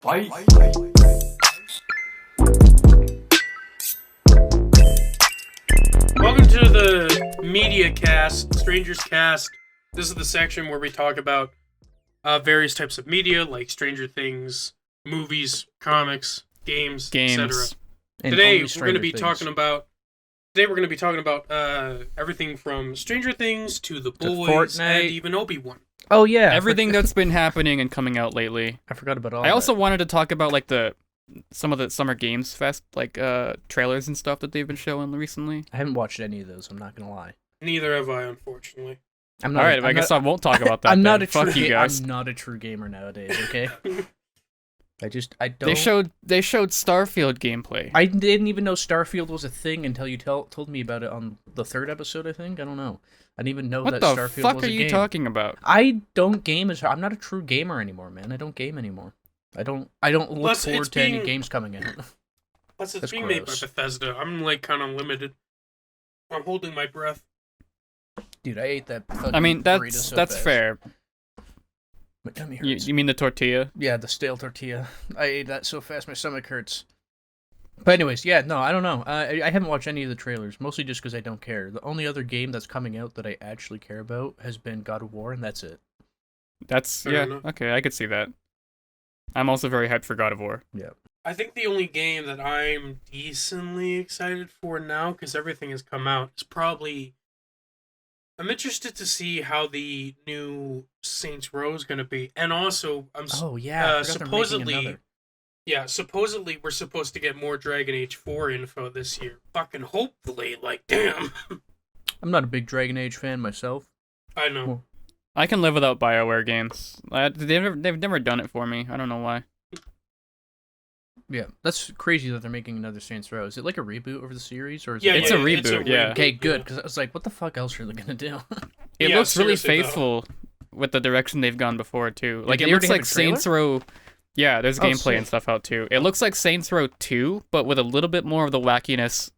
Fight. Welcome to the Media Cast, Strangers Cast. This is the section where we talk about various types of media, like Stranger Things, movies, comics, games, etc. Today we're going to be talking about. Everything from Stranger Things to The Boys and even Obi-Wan. Oh yeah, everything that's been happening and coming out lately. I forgot about all. I also wanted to talk about like some of the Summer Games Fest trailers and stuff that they've been showing recently. I haven't watched any of those. I'm not gonna lie. Neither have I, unfortunately. I'm not, Alright, I guess I won't talk about that. I'm then. not a Fuck true. you guys. I'm not a true gamer nowadays. Okay. I don't. They showed Starfield gameplay. I didn't even know Starfield was a thing until you told me about it on the third episode. I think I don't know. I didn't even know what that the Starfield was a game. fuck are you talking about? I don't game as. I'm not a true gamer anymore, man. I don't game anymore. I don't look forward to any games coming out. Plus, it's being made by Bethesda. I'm like kind of limited. I'm holding my breath. Dude, I ate that. I mean, that's fast. fair. My tummy hurts. You mean the tortilla? Yeah, the stale tortilla. I ate that so fast my stomach hurts. But anyways, yeah, no, I don't know. I haven't watched any of the trailers, mostly just because I don't care. The only other game that's coming out that I actually care about has been God of War, and that's it. That's okay. I could see that. I'm also very hyped for God of War. Yeah. I think the only game that I'm decently excited for now, because everything has come out, is probably. I'm interested to see how the new Saints Row is going to be, and also supposedly we're supposed to get more Dragon Age 4 info this year. Fucking hopefully, like damn. I'm not a big Dragon Age fan myself. I know. Well, I can live without BioWare games. They've never done it for me. I don't know why. Yeah, that's crazy that they're making another Saints Row. Is it like a reboot of the series, or is it's a reboot? Yeah. Okay, good. Because I was like, what the fuck else are they gonna do? It looks really faithful with the direction they've gone before too. Like Did it they looks already like have a trailer? Saints Row. Yeah, there's gameplay sick. and stuff out too. It looks like Saints Row 2, but with a little bit more of the wackiness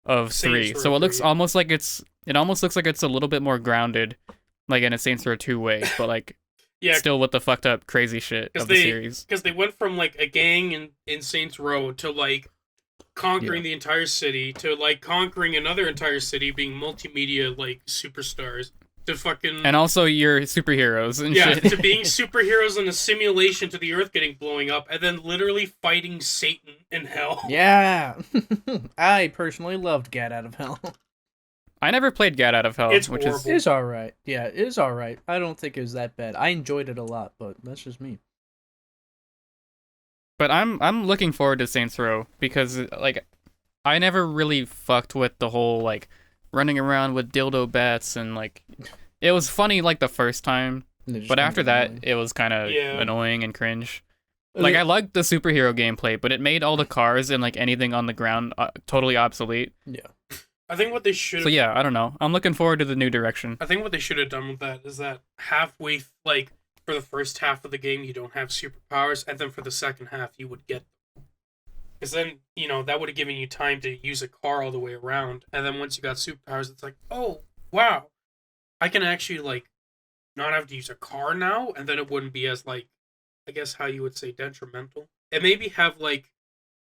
of 3. So it looks almost like it's a little bit more grounded, like in a Saints Row 2 way, but like still with the fucked up crazy shit of the series. Because they went from like a gang in Saints Row to like conquering the entire city to like conquering another entire city, being multimedia like superstars. To fucking... And also your superheroes and shit. To being superheroes in a simulation to the Earth getting blowing up, and then literally fighting Satan in hell. Yeah, I personally loved Get Out of Hell. I never played Get Out of Hell, It's which horrible. It's all right. Yeah, it is all right. I don't think it was that bad. I enjoyed it a lot, but that's just me. But I'm looking forward to Saints Row because like I never really fucked with the whole like running around with dildo bats and like it was funny like the first time, but after that it was kind of annoying and cringe. Like I liked the superhero gameplay, but it made all the cars and like anything on the ground totally obsolete. Yeah. I think what they should. So yeah, I don't know. I'm looking forward to the new direction. I think what they should have done with that is that halfway, like for the first half of the game, you don't have superpowers, and then for the second half, you would get them. Because then that would have given you time to use a car all the way around, and then once you got superpowers, it's like, oh wow, I can actually like not have to use a car now, and then it wouldn't be as like, I guess how you would say detrimental. And maybe have like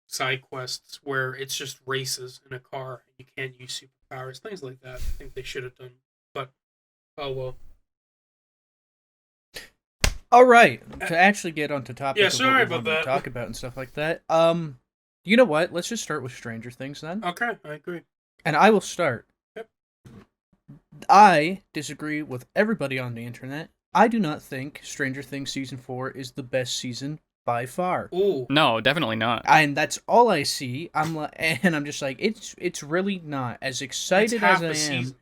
side quests where it's just races in a car and you can't use superpowers, things like that. I think they should have done, but oh well. All right, to actually get onto topic. Yeah, of sorry what we about wanted to that. talk about and stuff like that. You know what? Let's just start with Stranger Things then. Okay, I agree. And I will start. Yep. I disagree with everybody on the internet. I do not think Stranger Things season 4 is the best season by far. Ooh. No, definitely not. And that's all I see. I'm just like it's really not as excited as I am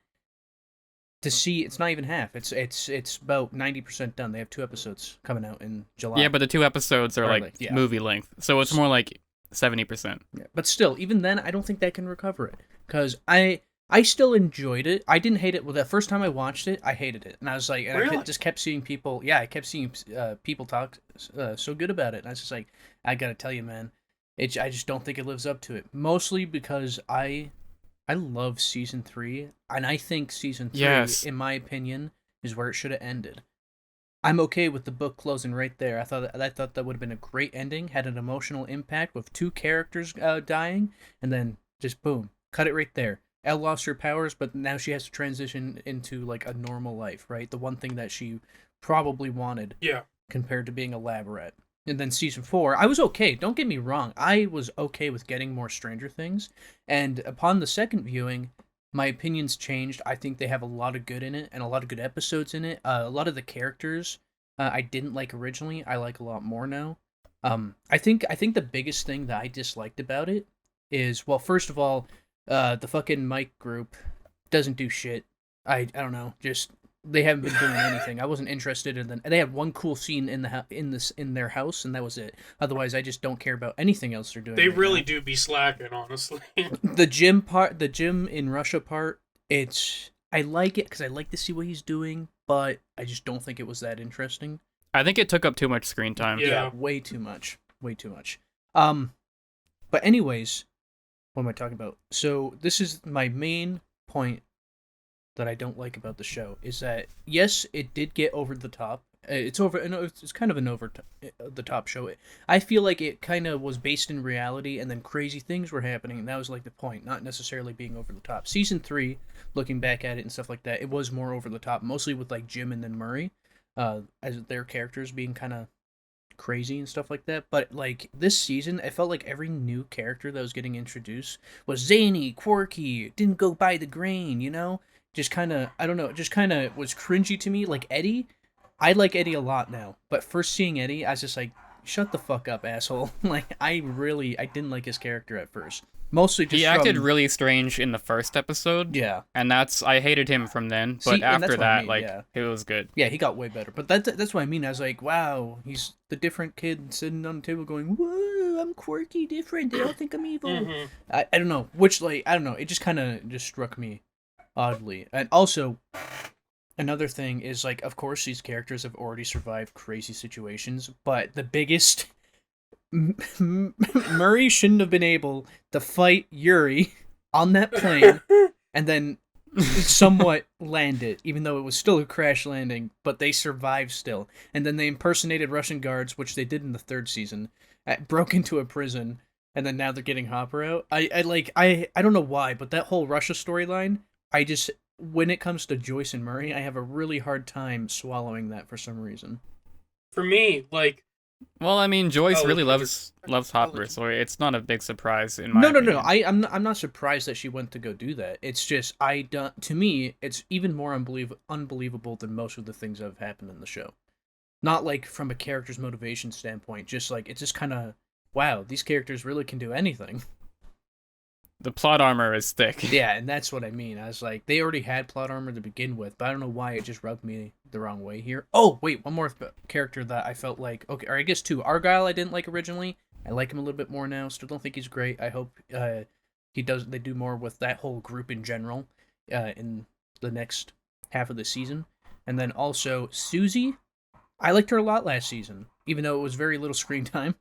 to see. It's not even half. It's about 90% done. They have 2 episodes coming out in July. Yeah, but the 2 episodes are like movie length, so it's more like 70%. Yeah, but still, even then, I don't think that can recover it because I still enjoyed it. I didn't hate it. Well, the first time I watched it, I hated it, and I was like, and really? I just kept seeing people. Yeah, I kept seeing people talk so good about it, and I was just like, I gotta tell you, man, I just don't think it lives up to it. Mostly because I love season 3, and I think season 3, in my opinion, is where it should have ended. I'm okay with the book closing right there. I thought that would have been a great ending, had an emotional impact with two characters dying, and then just boom, cut it right there. Elle lost her powers, but now she has to transition into like a normal life, right? The one thing that she probably wanted Yeah. compared to being a lab rat. And then season 4, I was okay. Don't get me wrong. I was okay with getting more Stranger Things. And upon the second viewing, my opinions changed. I think they have a lot of good in it and a lot of good episodes in it. A lot of the characters I didn't like originally, I like a lot more now. I think the biggest thing that I disliked about it is, well, first of all, the fucking Mike group doesn't do shit. I don't know, just they haven't been doing anything. I wasn't interested in them. They had one cool scene in their house, and that was it. Otherwise, I just don't care about anything else they're doing. They right really now. do be slacking, honestly. The gym in Russia part, I like it because I like to see what he's doing, but I just don't think it was that interesting. I think it took up too much screen time. Yeah. Way too much. Way too much. But anyways, what am I talking about? So this is my main point that I don't like about the show is that yes, it did get over the top. It's kind of an over the top show. I feel like it kind of was based in reality, and then crazy things were happening, and that was like the point, not necessarily being over the top. Season 3, looking back at it and stuff like that, it was more over the top, mostly with like Jim and then Murray, as their characters being kind of crazy and stuff like that. But like this season, I felt like every new character that was getting introduced was zany, quirky, didn't go by the grain, you know? Just kind of, I don't know, just kind of was cringy to me. Like Eddie, I like Eddie a lot now, but first seeing Eddie, I was just like, shut the fuck up, asshole. Like, I didn't like his character at first. Mostly just He acted really strange in the first episode. Yeah. And I hated him from then, but See, and that's after what I that, mean, like, yeah. it was good. Yeah, he got way better. But that's what I mean. I was like, wow, he's the different kid sitting on the table going, whoa, I'm quirky, different. They don't think I'm evil. Mhm. I don't know. Which, like, I don't know. It just kind of just struck me oddly. And also, another thing is, like, of course, these characters have already survived crazy situations, but the biggest... Murray shouldn't have been able to fight Yuri on that plane and then somewhat land it, even though it was still a crash landing, but they survived still. And then they impersonated Russian guards, which they did in the third season, broke into a prison, and then now they're getting Hopper out. I don't know why, but that whole Russia storyline, when it comes to Joyce and Murray, I have a really hard time swallowing that for some reason. For me, like, Well, I mean, Joyce Oh, really Kendrick. loves Hopper, so it's not a big surprise in my No. opinion. I'm not surprised that she went to go do that. It's just to me, it's even more unbelievable than most of the things that have happened in the show. Not like from a character's motivation standpoint, just like it's just kind of wow, these characters really can do anything. The plot armor is thick. Yeah, and that's what I mean. I was like, they already had plot armor to begin with, but I don't know why it just rubbed me the wrong way here. Oh, wait, one more character that I felt like, okay, or I guess two. Argyle I didn't like originally. I like him a little bit more now. Still don't think he's great. I hope they do more with that whole group in general in the next half of the season. And then also Susie, I liked her a lot last season, even though it was very little screen time.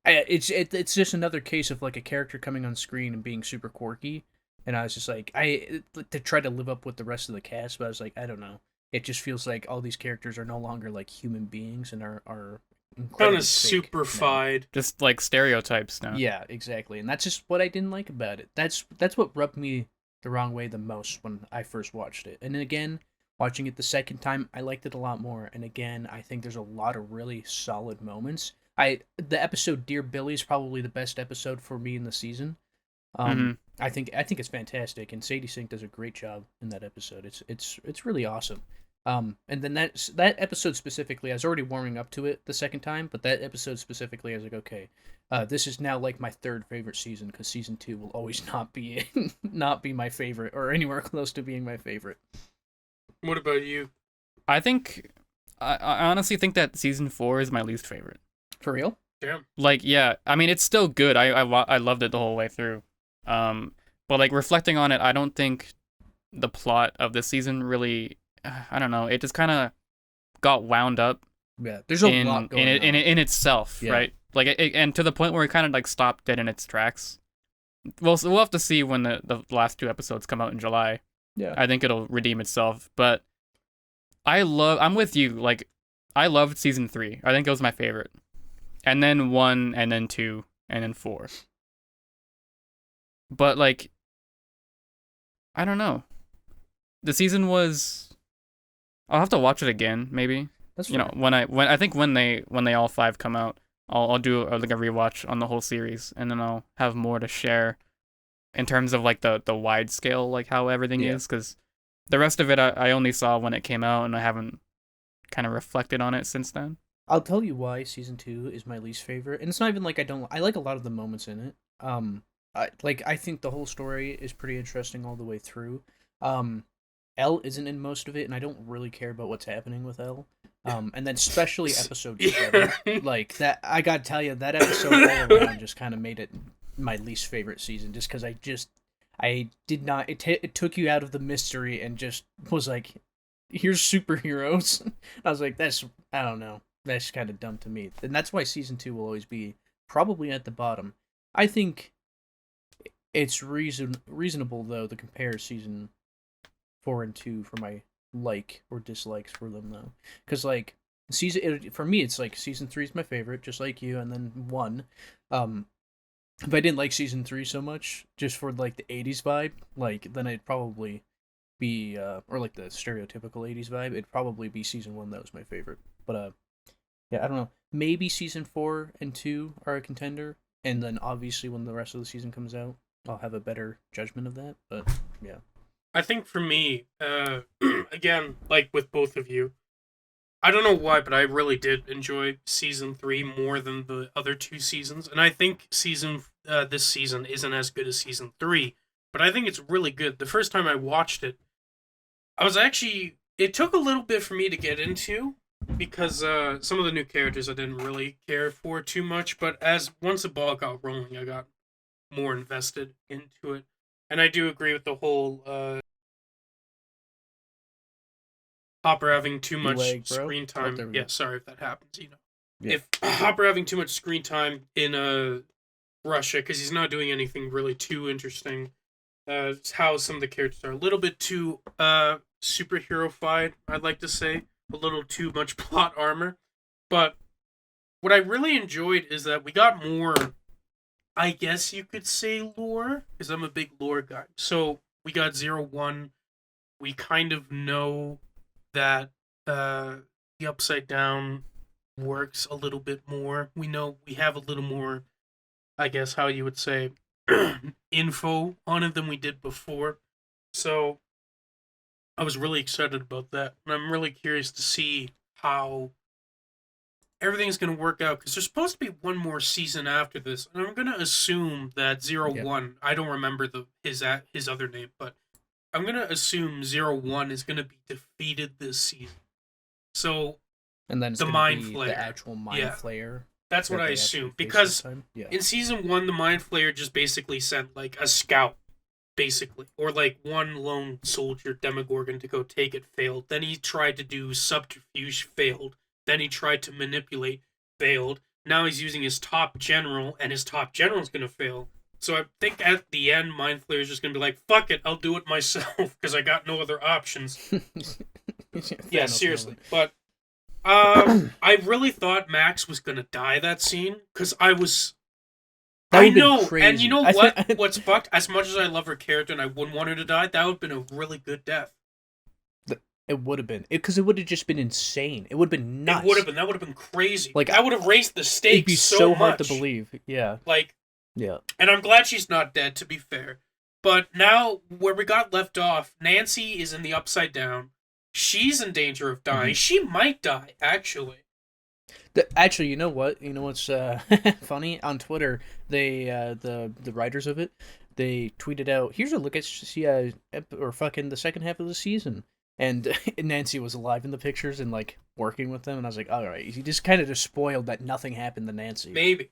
It's just another case of like a character coming on screen and being super quirky, and I was just like to try to live up with the rest of the cast, but I was like, I don't know. It just feels like all these characters are no longer like human beings and are kind incredibly of fake now. superfied. Just like stereotypes now. Yeah, exactly, and that's just what I didn't like about it. That's what rubbed me the wrong way the most when I first watched it, and then again, watching it the second time, I liked it a lot more. And again, I think there's a lot of really solid moments. The episode Dear Billy is probably the best episode for me in the season. I think it's fantastic, and Sadie Sink does a great job in that episode. It's really awesome. And then that episode specifically, I was already warming up to it the second time, but that episode specifically, I was like, okay, this is now like my third favorite season, because season 2 will always not be my favorite or anywhere close to being my favorite. What about you? I honestly think that season 4 is my least favorite. For real? Damn. Like, yeah, I mean, it's still good. I loved it the whole way through. But like reflecting on it, I don't think the plot of this season really, I don't know, it just kind of got wound up. Yeah, there's a lot going on. In itself, Yeah. right? Like, and to the point where it kind of like stopped dead in its tracks. We'll have to see when the last 2 episodes come out in July. Yeah. I think it'll redeem itself, but I'm with you. Like, I loved season 3. I think it was my favorite. And then 1, and then 2, and then 4. But like, I don't know. The season was. I'll have to watch it again, maybe. That's You know, when I think when they all 5 come out, I'll do like a rewatch on the whole series, and then I'll have more to share in terms of like the wide scale, like how everything Yeah. is, because the rest of it I only saw when it came out, and I haven't kind of reflected on it since then. I'll tell you why season 2 is my least favorite, and it's not even like I like a lot of the moments in it. I think the whole story is pretty interesting all the way through. Elle isn't in most of it, and I don't really care about what's happening with Elle. And then especially episode 7, like that, I gotta tell you, that episode all around just kind of made it my least favorite season, just because I did not. It took you out of the mystery and just was like, here's superheroes. I was like, I don't know. That's kind of dumb to me. And that's why season 2 will always be probably at the bottom. I think it's reasonable, though, to compare season 4 and 2 for my like or dislikes for them, though. Because, like, for me, it's like season 3 is my favorite, just like you, and then 1. If I didn't like season 3 so much, just for, like, the 80s vibe, like, then it'd probably be, or, like, the stereotypical 80s vibe, it'd probably be season 1 that was my favorite. But, yeah, I don't know. Maybe season 4 and 2 are a contender, and then obviously when the rest of the season comes out, I'll have a better judgment of that. But yeah, I think for me, again, like with both of you, I don't know why, but I really did enjoy season 3 more than the other 2 seasons, and I think this season isn't as good as season 3, but I think it's really good. The first time I watched it, it took a little bit for me to get into, because some of the new characters I didn't really care for too much, but once the ball got rolling, I got more invested into it. And I do agree with the whole Hopper having too much screen time. Yeah, sorry if that happens, Yeah. If Hopper having too much screen time in Russia, because he's not doing anything really too interesting. How some of the characters are a little bit too superhero-fied, I'd like to say. A little too much plot armor. But what I really enjoyed is that we got more, I guess you could say, lore, because I'm a big lore guy. So we got 0-1. We kind of know that the Upside Down works a little bit more. We know we have a little more, I guess how you would say, info on it than we did before. So I was really excited about that. And I'm really curious to see how everything's going to work out, because there's supposed to be one more season after this, and I'm going to assume that 0-1, I don't remember his other name, but I'm going to assume 0-1 is going to be defeated this season. So, and then it's the Mind Flayer. The actual Mind Flayer. That's what I assume, because in season 1, the Mind Flayer just basically sent, like, a scout, basically, or, like, one lone soldier, Demogorgon, to go take it, failed. Then he tried to do subterfuge, failed. Then he tried to manipulate, failed. Now he's using his top general, and his top general's going to fail. So I think at the end, Mind Flayer's just going to be like, fuck it, I'll do it myself, because I got no other options. Yeah, seriously. But I really thought Max was going to die that scene, because I know, and you know what? What's fucked? As much as I love her character and I wouldn't want her to die, that would have been a really good death. It would have been, because it would have just been insane. It would have been nuts. It would have been. That would have been crazy. Like, I would have raised the stakes. It'd be so much. hard to believe. Yeah. Like, yeah. And I'm glad she's not dead, to be fair. But now, where we got left off, Nancy is in the Upside Down. She's in danger of dying. Mm-hmm. She might die, actually. Actually, you know what? You know what's funny? On Twitter, they the writers of it, they tweeted out, "Here's a look at the second half of the season." And Nancy was alive in the pictures and, like, working with them, and I was like, all right, he just kind of just spoiled that nothing happened to Nancy. Maybe.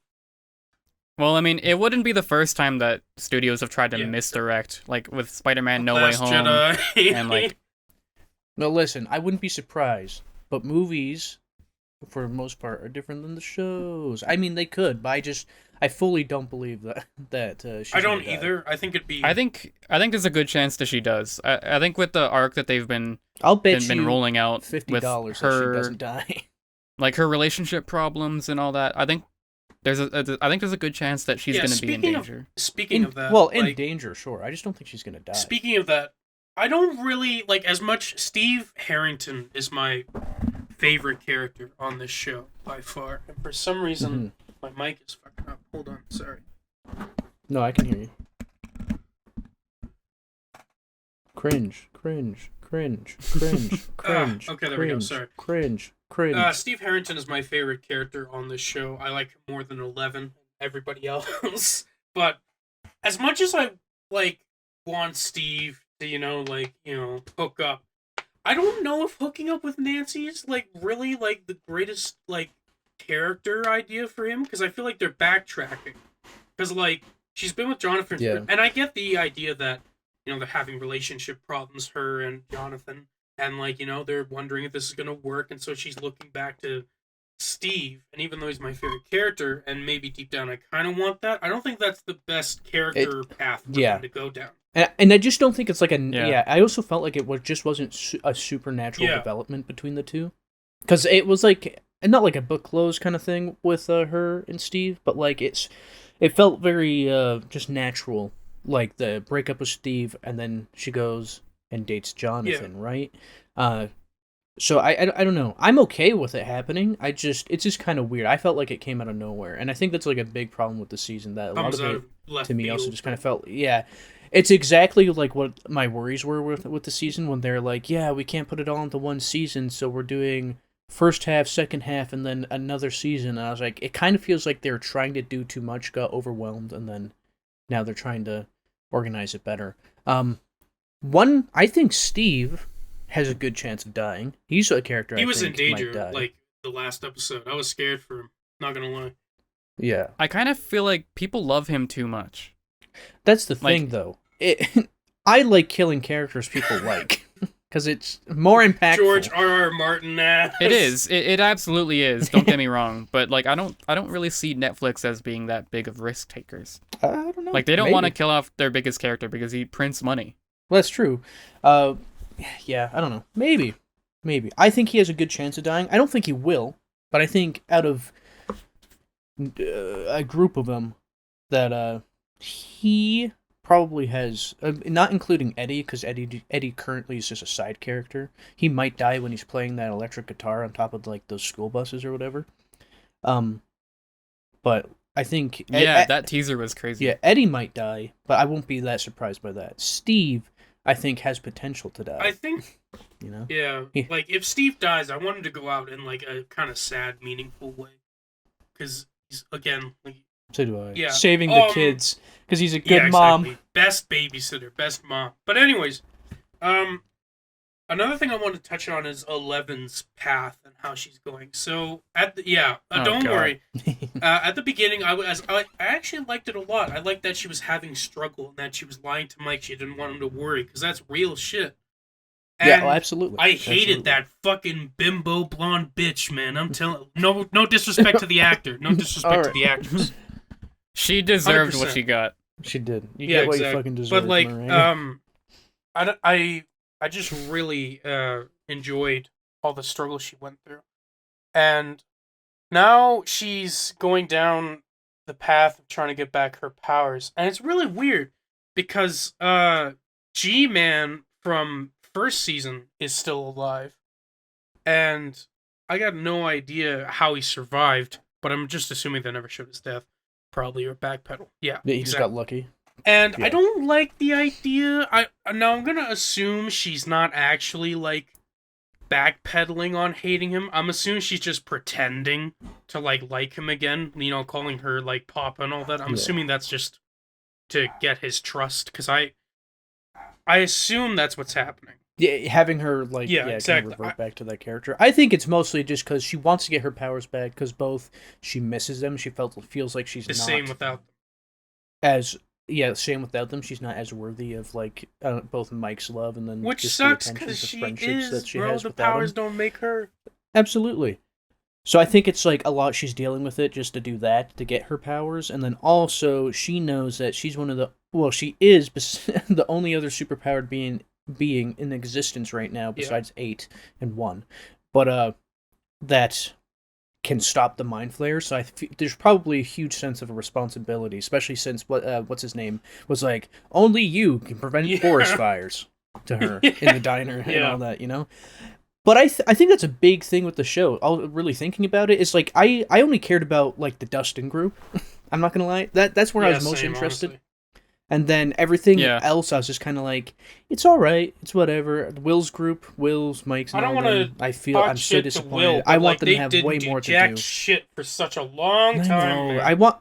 Well, I mean, it wouldn't be the first time that studios have tried to misdirect, like with Spider-Man No Way Home, Jedi. And like. No, listen, I wouldn't be surprised, but movies, for the most part, are different than the shows. I mean, they could, but I fully don't believe that she's I don't either. I think it'd be. I think there's a good chance that she does. I think with the arc that they've been I'll bet been rolling out $50 with that her, she doesn't die. like her relationship problems and all that. I think there's a good chance that she's going to be in danger. Speaking of that, in danger, sure. I just don't think she's gonna die. Speaking of that, I don't really like as much. Steve Harrington is my favorite character on this show by far, and for some reason my mic is fucking up. Hold on, sorry. No, I can hear you. Cringe. Okay, there we go. Sorry. Cringe. Steve Harrington is my favorite character on this show. I like him more than 11, everybody else. But as much as I want Steve to hook up, I don't know if hooking up with Nancy is really the greatest character idea for him, because I feel like they're backtracking. Because she's been with Jonathan, and I get the idea that they're having relationship problems, her and Jonathan, and they're wondering if this is gonna work, and so she's looking back to Steve. And even though he's my favorite character, and maybe deep down I kind of want that, I don't think that's the best character path for them to go down. And I just don't think it's I also felt like it wasn't a supernatural development between the two, because it was not like a book close kind of thing with her and Steve, but it felt very just natural, like the breakup with Steve, and then she goes and dates Jonathan, right? So I don't know. I'm okay with it happening. It's just kind of weird. I felt like it came out of nowhere, and I think that's a big problem with the season, that a lot of it to me also just kind of felt it's exactly what my worries were with the season, when they're we can't put it all into one season, so we're doing first half, second half, and then another season. And I was like, it kind of feels like they're trying to do too much, got overwhelmed, and then now they're trying to organize it better. I think Steve has a good chance of dying. He's a character he I was think in danger might die. The last episode. I was scared for him, not gonna lie. Yeah. I kind of feel like people love him too much. That's the thing, though. I like killing characters people like, because it's more impactful. George R.R. Martin ass. It is. It absolutely is. Don't get me wrong, but I don't really see Netflix as being that big of risk takers. I don't know. They don't want to kill off their biggest character because he prints money. Well, that's true. Yeah, I don't know. Maybe. I think he has a good chance of dying. I don't think he will, but I think out of a group of them, that he probably has, not including Eddie, because Eddie currently is just a side character. He might die when he's playing that electric guitar on top of those school buses or whatever. But I think that teaser was crazy. Yeah, Eddie might die, but I won't be that surprised by that. Steve, I think, has potential to die. I think, yeah, if Steve dies, I want him to go out in a kind of sad, meaningful way, because he's again so do I. Yeah, saving the kids, because he's a good mom. Exactly. Best babysitter, best mom. But anyways, another thing I want to touch on is Eleven's path and how she's going. So don't worry. At the beginning, I actually liked it a lot. I liked that she was having struggle and that she was lying to Mike. She didn't want him to worry, because that's real shit. And absolutely. I hated that fucking bimbo blonde bitch, man. I'm telling. No disrespect to the actor. No disrespect to the actress. She deserved 100%. What she got. She did. You get what you fucking deserve. But I just really enjoyed all the struggle she went through, and now she's going down the path of trying to get back her powers, and it's really weird because G-Man from first season is still alive, and I got no idea how he survived, but I'm just assuming they never showed his death. Probably, or backpedal. Yeah, he just got lucky. And I don't like the idea. I'm gonna assume she's not actually backpedaling on hating him. I'm assuming she's just pretending to like him again. Calling her Papa and all that. I'm assuming that's just to get his trust, because I assume that's what's happening. Yeah, having her exactly. revert back to that character. I think it's mostly just because she wants to get her powers back, because both she misses them. She feels like she's the not same without them. Same without them. She's not as worthy of both Mike's love and then which just sucks, because she friendships is. that she Bro, has the without powers him. don't make her. Absolutely. So I think it's a lot she's dealing with it just to do that, to get her powers, and then also she knows that she's she is the only other superpowered being in existence right now besides 8 and 1, but that can stop the mind flare. So there's probably a huge sense of a responsibility, especially since what's his name was like, only you can prevent forest fires to her in the diner and all that, you know. But I think that's a big thing with the show. Really thinking about it, is like I only cared about like the Dustin group. I'm not gonna lie. That's where I was most interested. Honestly. And then everything else, I was just kind of like, it's all right, it's whatever. Will's group, Mike's, and I don't want to. I feel I'm so disappointed. I want them to have way more to do. Jack shit for such a long time. Man. I want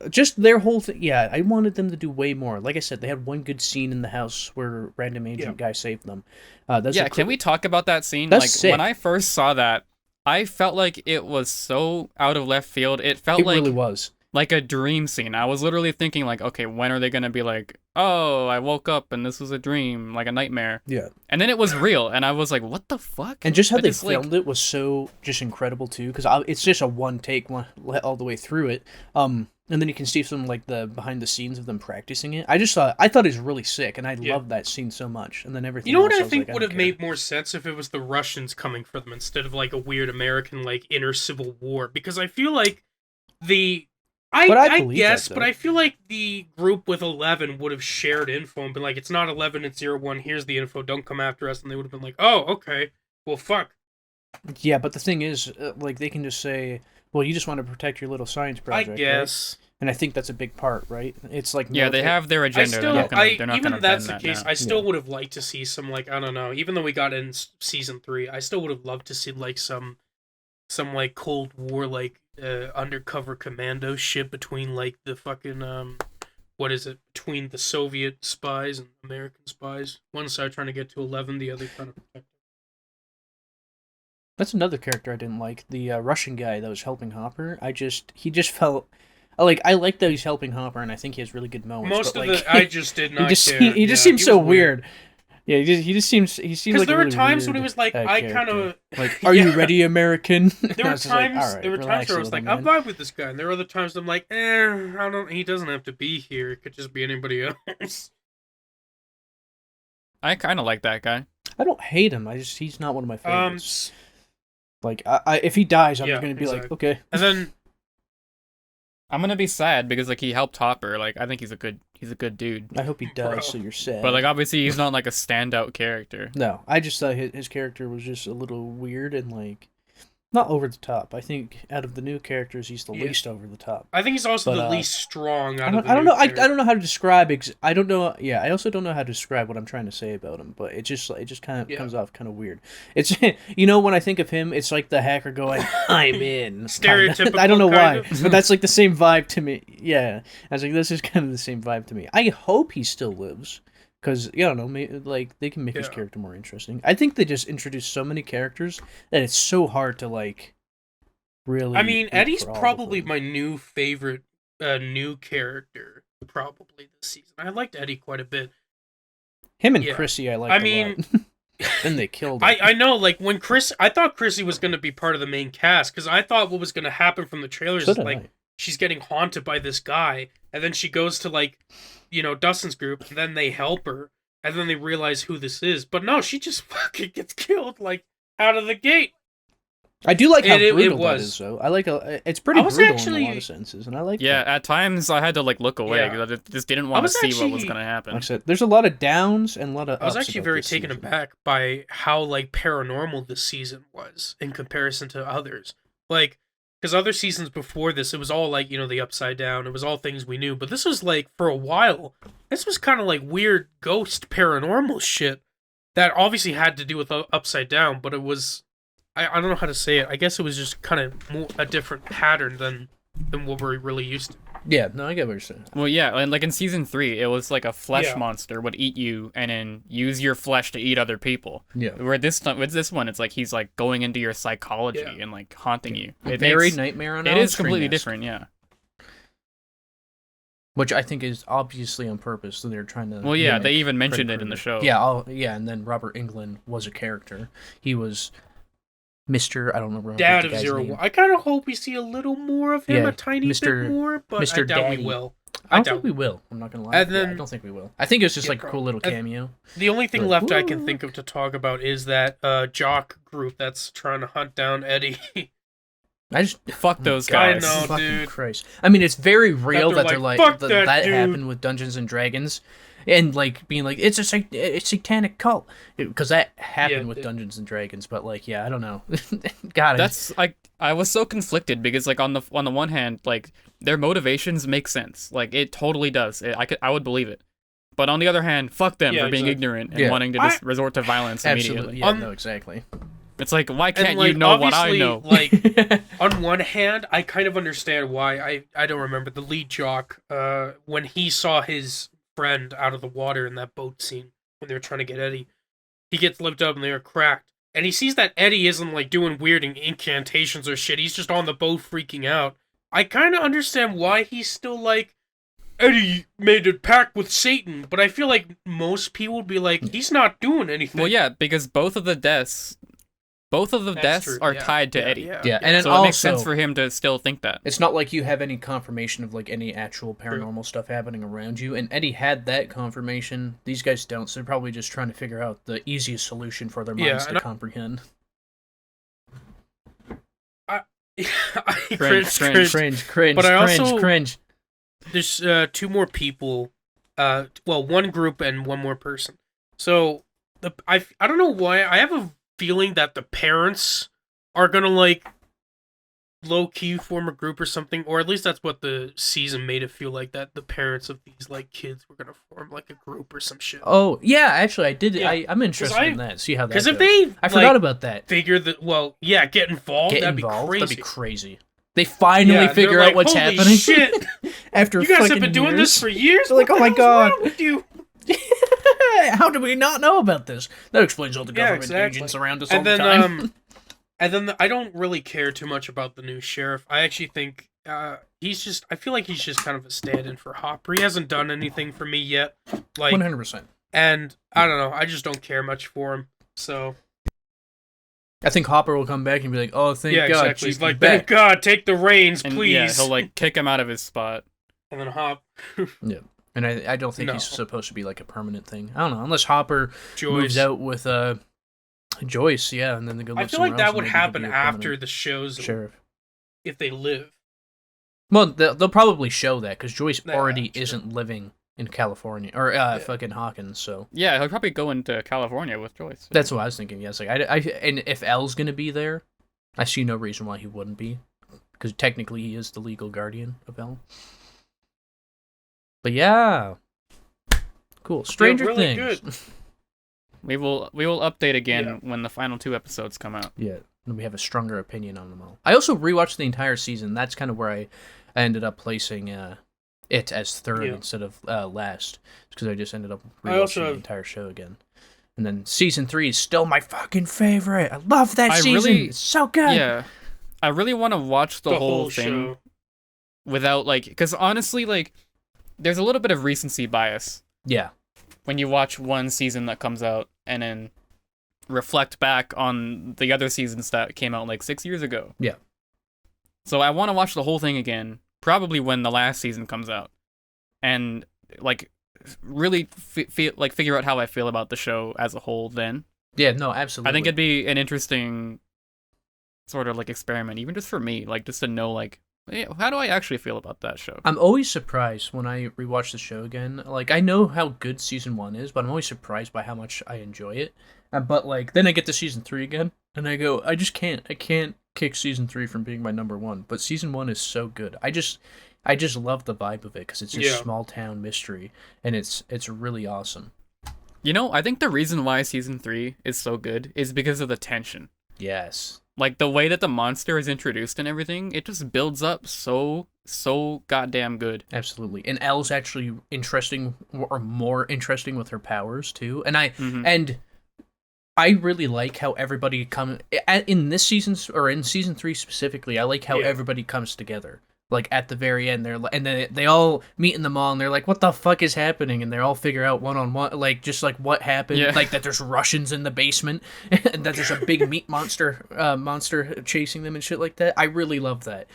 just their whole thing. Yeah, I wanted them to do way more. Like I said, they had one good scene in the house where random agent guy saved them. Can we talk about that scene? That's like sick. When I first saw that, I felt like it was so out of left field. It really was. Like a dream scene. I was literally thinking like, okay, when are they gonna be like, oh, I woke up and this was a dream, like a nightmare. Yeah. And then it was real, and I was like, what the fuck? And just how they filmed it was so just incredible too, because it's just a one take, all the way through it. And then you can see some like the behind the scenes of them practicing it. I thought it was really sick, and I loved that scene so much. And then everything. You know what else, I think like, would have made more sense if it was the Russians coming for them instead of like a weird American like inner civil war, because I feel like I guess, but I feel like the group with 11 would have shared info and been like, it's not 11, it's 01, here's the info, don't come after us, and they would have been like, oh, okay, well, fuck. Yeah, but the thing is, like, they can just say, well, you just want to protect your little science project, I guess. Right? And I think that's a big part, right? It's like... Yeah, they have their agenda, they're not gonna even if that's the case, now. I still would have liked to see some, like, I don't know, even though we got in Season 3, I still would have loved to see, like, some like, Cold War, like, undercover commando shit between like the fucking between the Soviet spies and American spies. One side trying to get to 11, the other trying to protect. That's another character I didn't like. The Russian guy that was helping Hopper. He just felt like, I like that he's helping Hopper, and I think he has really good moments. I just did not. He just seems so weird. Yeah, he seems like there were really times when he was like, I kind of like, are you ready, American? There were times where I was like, I'm vibe with this guy, and there were other times I'm like, I don't. He doesn't have to be here. It could just be anybody else. I kind of like that guy. I don't hate him. He's not one of my favorites. Like, if he dies, I'm just gonna be like, okay. And then I'm gonna be sad because like he helped Hopper. Like I think he's a good dude. I hope he does, so you're sad. But like obviously he's not like a standout character. No, I just thought his character was just a little weird and like not over the top. I think out of the new characters, he's the least over the top. I think he's also the least strong. I don't know. I don't know how to describe. I don't know. Yeah, I also don't know how to describe what I'm trying to say about him. But it just kind of comes off kind of weird. It's when I think of him, it's like the hacker going, "I'm in." Stereotypical. I don't know why, but that's like the same vibe to me. Yeah, I was like, this is kind of the same vibe to me. I hope he still lives. Because, I don't know, maybe, like, they can make his character more interesting. I think they just introduced so many characters that it's so hard to, like, really... I mean, Eddie's probably my new favorite new character, probably this season. I liked Eddie quite a bit. Him and Chrissy I liked a lot. Then they killed him. I know, like, when I thought Chrissy was going to be part of the main cast, because I thought what was going to happen from the trailers is, like, she's getting haunted by this guy, and then she goes to, like... Dustin's group, and then they help her, and then they realize who this is. But no, she just fucking gets killed, like, out of the gate. I do like how brutal that is, though. I like it's pretty brutal in a lot of senses, and I like that. At times I had to, like, look away, because I just didn't want to see what was going to happen. Like I said, there's a lot of downs and a lot of ups. I was actually very taken aback by how, like, paranormal this season was in comparison to others. Like, because other seasons before this, it was all, like, the Upside Down. It was all things we knew. But this was, like, for a while, this was kind of, like, weird ghost paranormal shit that obviously had to do with Upside Down, but it was... I don't know how to say it. I guess it was just kind of a different pattern than what we're really used to. Yeah, no, I get what you're saying. Well, yeah, and like in season 3, it was like a flesh monster would eat you and then use your flesh to eat other people. Yeah. Where with this one, it's like he's like going into your psychology and like haunting you. Very Nightmare on Elm Street. It is completely different, yeah. Which I think is obviously on purpose, so they're trying to... Well, yeah, they even mentioned it in the show. Yeah, and then Robert Englund was a character. He was... Mr. I don't remember. Dad of Zero. I kind of hope we see a little more of him, a tiny bit more, but I doubt we will. I don't think we will. I'm not gonna lie. And then, I don't think we will. I think it's just like a cool little cameo. The only thing left I can think of to talk about is that jock group that's trying to hunt down Eddie. I just Fuck those God, guys. I know, fucking dude. Christ. I mean, it's very real they're that they're like, like "Fuck that that dude." happened with Dungeons and Dragons, and like being like it's a satanic cult because that happened with Dungeons and Dragons. But like, yeah, I don't know. God, That's like I was so conflicted because like on the one hand, like their motivations make sense. Like it totally does. I would believe it. But on the other hand, fuck them Yeah, for being exactly. ignorant and wanting to just resort to violence absolutely, immediately. yeah, no, exactly. It's like, why can't like, you know what I obviously, know? Like, on one hand, I kind of understand why. I don't remember the lead jock when he saw his friend out of the water in that boat scene when they were trying to get Eddie. He gets lifted up and they are cracked. And he sees that Eddie isn't like doing weird incantations or shit. He's just on the boat freaking out. I kind of understand why he's still like, Eddie made a pact with Satan, but I feel like most people would be like, he's not doing anything. Well, yeah, because both of the deaths That's true. are Yeah. tied to Yeah, Eddie. Yeah, and then So also it makes sense for him to still think that. it's not like you have any confirmation of like any actual paranormal stuff happening around you, and Eddie had that confirmation. These guys don't, so they're probably just trying to figure out the easiest solution for their minds to comprehend. I Cringe. But I also cringe. There's two more people, well, one group and one more person. So I don't know why I have a feeling that the parents are gonna like low key form a group or something, or at least that's what the season made it feel like, that the parents of these like kids were gonna form like a group or some shit. Oh yeah, actually I did. Yeah. I'm interested in that. See how that. Because goes. if they, I forgot about that. Figure that, well, yeah, get involved. Get that'd involved. be crazy. That'd be crazy. They finally Yeah, figure they're out like, what's "Holy happening. shit! After You guys have fucking been doing years. this for years. They're like, What oh my the hell's God. wrong with you?" How do we not know about this? That explains all the Yeah, government exactly. agents around us And all then, the time. And then I don't really care too much about the new sheriff. I actually think I feel like he's just kind of a stand-in for Hopper. He hasn't done anything for me yet. Like 100%. And I don't know, I just don't care much for him. So I think Hopper will come back and be like, "Oh, thank God, exactly. she's He's like, back." "Thank God, take the reins, And please." yeah, he'll like kick him out of his spot. And then Hop, Yeah, and I don't think No. he's supposed to be like a permanent thing. I don't know, unless Hopper Joyce. moves out with Joyce, yeah, and then they go. I Live feel like somewhere else that and would maybe he'll happen be a after permanent the shows, sheriff. if they live. Well, they'll probably show that because Joyce Yeah, already true. isn't living in California or fucking Hawkins, so Yeah, he'll probably go into California with Joyce. that's what I was thinking. Yes, like and if L's gonna be there, I see no reason why he wouldn't be, because technically he is the legal guardian of L. But yeah, cool. Stranger really Things. good. We will update again when the final 2 episodes come out. Yeah, and we have a stronger opinion on them all. I also rewatched the entire season. That's kind of where I ended up placing it as third instead of last, because I just ended up rewatching the entire show again. And then season 3 is still my fucking favorite. I love that season. It's so good. Yeah, I really want to watch the whole thing show. without like, because honestly, like, there's a little bit of recency bias Yeah. when you watch one season that comes out and then reflect back on the other seasons that came out like 6 years ago. Yeah. So I want to watch the whole thing again, probably when the last season comes out, and like really figure out how I feel about the show as a whole. Then Yeah. No, absolutely. I think it'd be an interesting sort of like experiment, even just for me, like just to know like, hey, how do I actually feel about that show? I'm always surprised when I rewatch the show again. Like, I know how good season 1 is, but I'm always surprised by how much I enjoy it. But like, then I get to season 3 again, and I go, I just can't. I can't kick season 3 from being my number 1. But season 1 is so good. I just love the vibe of it because it's just small town mystery, and it's really awesome. You know, I think the reason why season 3 is so good is because of the tension. Yes. Like, the way that the monster is introduced and everything, it just builds up so goddamn good. Absolutely. And Elle's actually interesting, or more interesting with her powers, too. And I really like how everybody in this season, or in season 3 specifically, I like how everybody comes together. Like, at the very end, and then they all meet in the mall, and they're like, what the fuck is happening? And they all figure out one-on-one, like, just, like, what happened. Yeah. Like, that there's Russians in the basement, and that there's a big meat monster chasing them and shit like that. I really love that.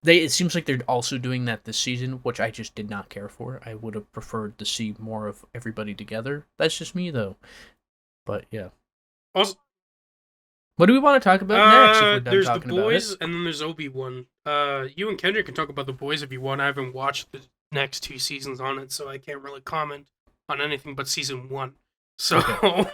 It seems like they're also doing that this season, which I just did not care for. I would have preferred to see more of everybody together. That's just me, though. But, yeah. What do we want to talk about next if we're done There's The talking about Boys, it? and then there's Obi-Wan. You and Kendrick can talk about The Boys if you want. I haven't watched the next 2 seasons on it, so I can't really comment on anything but season 1. So Okay.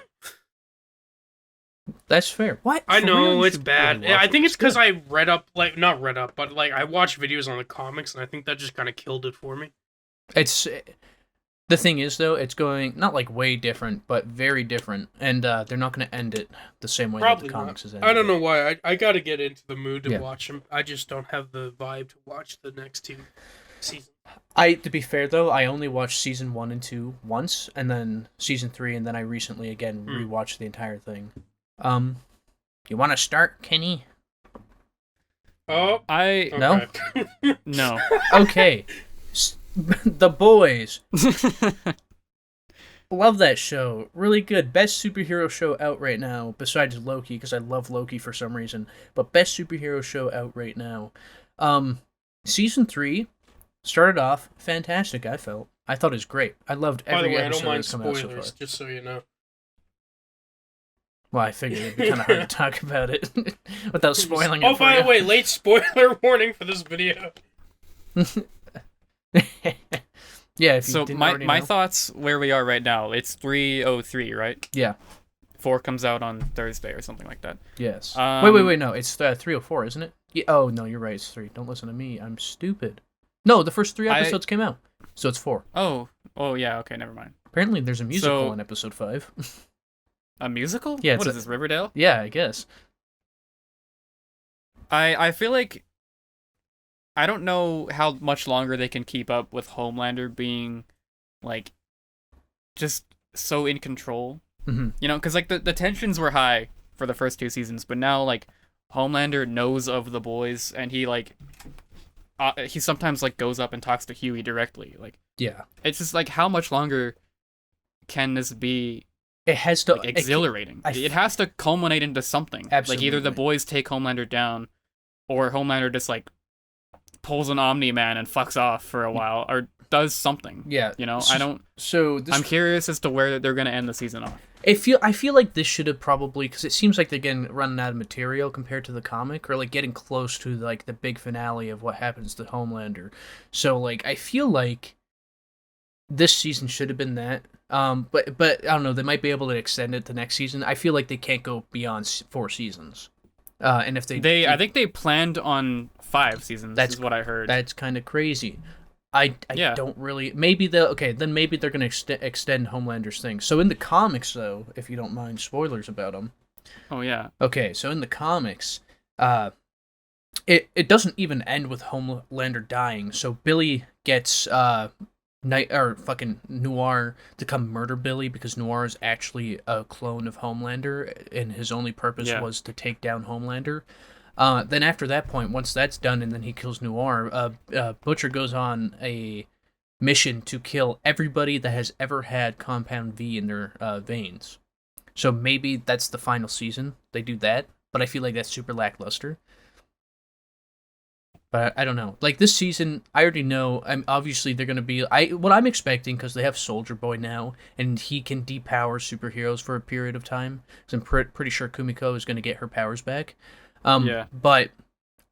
That's fair. What? I For know real? You it's should bad. really watch I it. think it's It's because good. I read up, like not read up, but like I watched videos on the comics, and I think that just kind of killed it for me. It's the thing is though, it's going not like way different, but very different, and they're not going to end it the same way that Probably the not. comics is ended. I don't know why. I got to get into the mood to Yeah. watch them. I just don't have the vibe to watch the next 2 seasons. To be fair though, I only watched season 1 and 2 once, and then season 3, and then I recently again rewatched the entire thing. You want to start, Kenny? Oh, No? okay. No. Okay. The Boys. Love that show. Really good. Best superhero show out right now, besides Loki, because I love Loki for some reason. But best superhero show out right now. Season 3 started off fantastic, I felt. I thought it was great. I loved By the every way, I episode don't mind that's come out so far. spoilers, just so you know. Well, I figured it'd be kind of hard to talk about it without spoiling it Oh, for by you. the way, late spoiler warning for this video. Yeah, if you So didn't my already know. thoughts where we are right now. It's 3:03, right? Yeah. 4 comes out on Thursday or something like that. Yes. Um, wait. No, it's 304, isn't it? Yeah. Oh no, you're right. It's 3. Don't listen to me. I'm stupid. No, the first 3 episodes came out, so it's 4. Oh yeah. Okay, never mind. Apparently, there's a musical So- in episode 5. A musical? Yeah, What it's is this, Riverdale? Yeah, I guess. I feel like I don't know how much longer they can keep up with Homelander being like just so in control. Mm-hmm. You know, because like the tensions were high for the first 2 seasons, but now like Homelander knows of the boys, and he sometimes like goes up and talks to Huey directly. Like Yeah. it's just like how much longer can this be It has to like, exhilarating? I- It has to culminate into something. Like either the Absolutely. boys take Homelander down, or Homelander just like pulls an Omni-Man and fucks off for a while, or does something. Yeah. You know, So this, I'm curious as to where they're gonna end the season off. I feel like this should have probably, because it seems like they're getting running out of material compared to the comic, or like getting close to like the big finale of what happens to Homelander. So like I feel like this season should have been that. But I don't know. They might be able to extend it to next season. I feel like they can't go beyond 4 seasons. And if I think they planned on 5 seasons. That's Is what I heard. that's kind of crazy. I Yeah. don't really. Maybe then maybe they're gonna extend Homelander's thing. So in the comics, though, if you don't mind spoilers about them. Oh yeah. Okay, so in the comics, it doesn't even end with Homelander dying. So Billy gets fucking Noir to come murder Billy because Noir is actually a clone of Homelander, and his only purpose Yeah. was to take down Homelander. Then after that point, once that's done, and then he kills Noir, Butcher goes on a mission to kill everybody that has ever had Compound V in their veins. So maybe that's the final season. They do that, but I feel like that's super lackluster. But I don't know. Like this season, I already know. Obviously they're gonna be. What I'm expecting, because they have Soldier Boy now, and he can depower superheroes for a period of time. Because I'm pretty sure Kumiko is gonna get her powers back. Yeah. But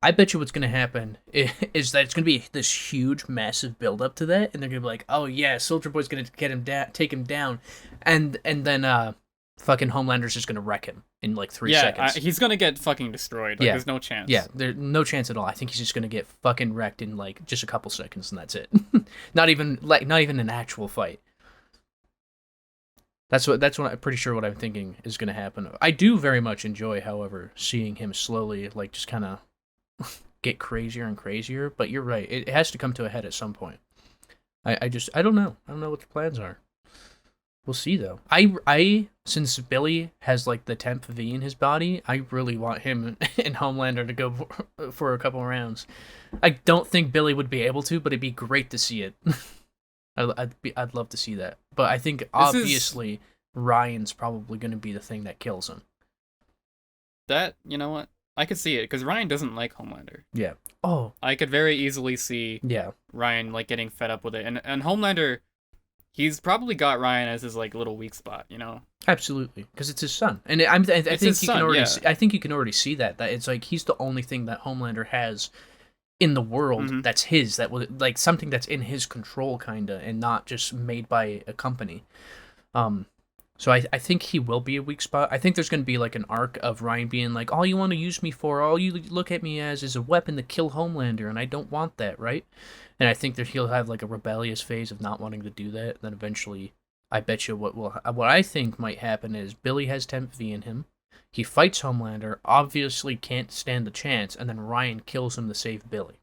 I bet you what's gonna happen is that it's gonna be this huge, massive build up to that, and they're gonna be like, "Oh yeah, Soldier Boy's gonna get him down, take him down," and then fucking Homelander's just gonna wreck him in like 3 seconds. He's gonna get fucking destroyed. Like, Yeah. There's no chance. Yeah, there's no chance at all. I think he's just gonna get fucking wrecked in like just a couple seconds, and that's it. not even an actual fight. That's what I'm pretty sure what I'm thinking is gonna happen. I do very much enjoy, however, seeing him slowly like just kind of get crazier and crazier. But you're right; it has to come to a head at some point. I don't know. I don't know what the plans are. We'll see though. I since Billy has like the 10th V in his body, I really want him and Homelander to go for a couple rounds. I don't think Billy would be able to, but it'd be great to see it. I'd love to see that. But I think obviously Ryan's probably going to be the thing that kills him. That, you know what? I could see it because Ryan doesn't like Homelander. Yeah. Oh. I could very easily see Yeah. Ryan like getting fed up with it, and Homelander he's probably got Ryan as his like little weak spot, you know. Absolutely, because it's his son, and I think his you can son, already. yeah. I think you can already see that it's like he's the only thing that Homelander has in the world Mhm. that's his, that was like something that's in his control, kinda, and not just made by a company. So I think he will be a weak spot. I think there's going to be like an arc of Ryan being like, all you want to use me for, all you look at me as is a weapon to kill Homelander, and I don't want that, right? And I think that he'll have like a rebellious phase of not wanting to do that. And then eventually, I bet you what I think might happen is Billy has temp V in him. He fights Homelander, obviously can't stand the chance, and then Ryan kills him to save Billy.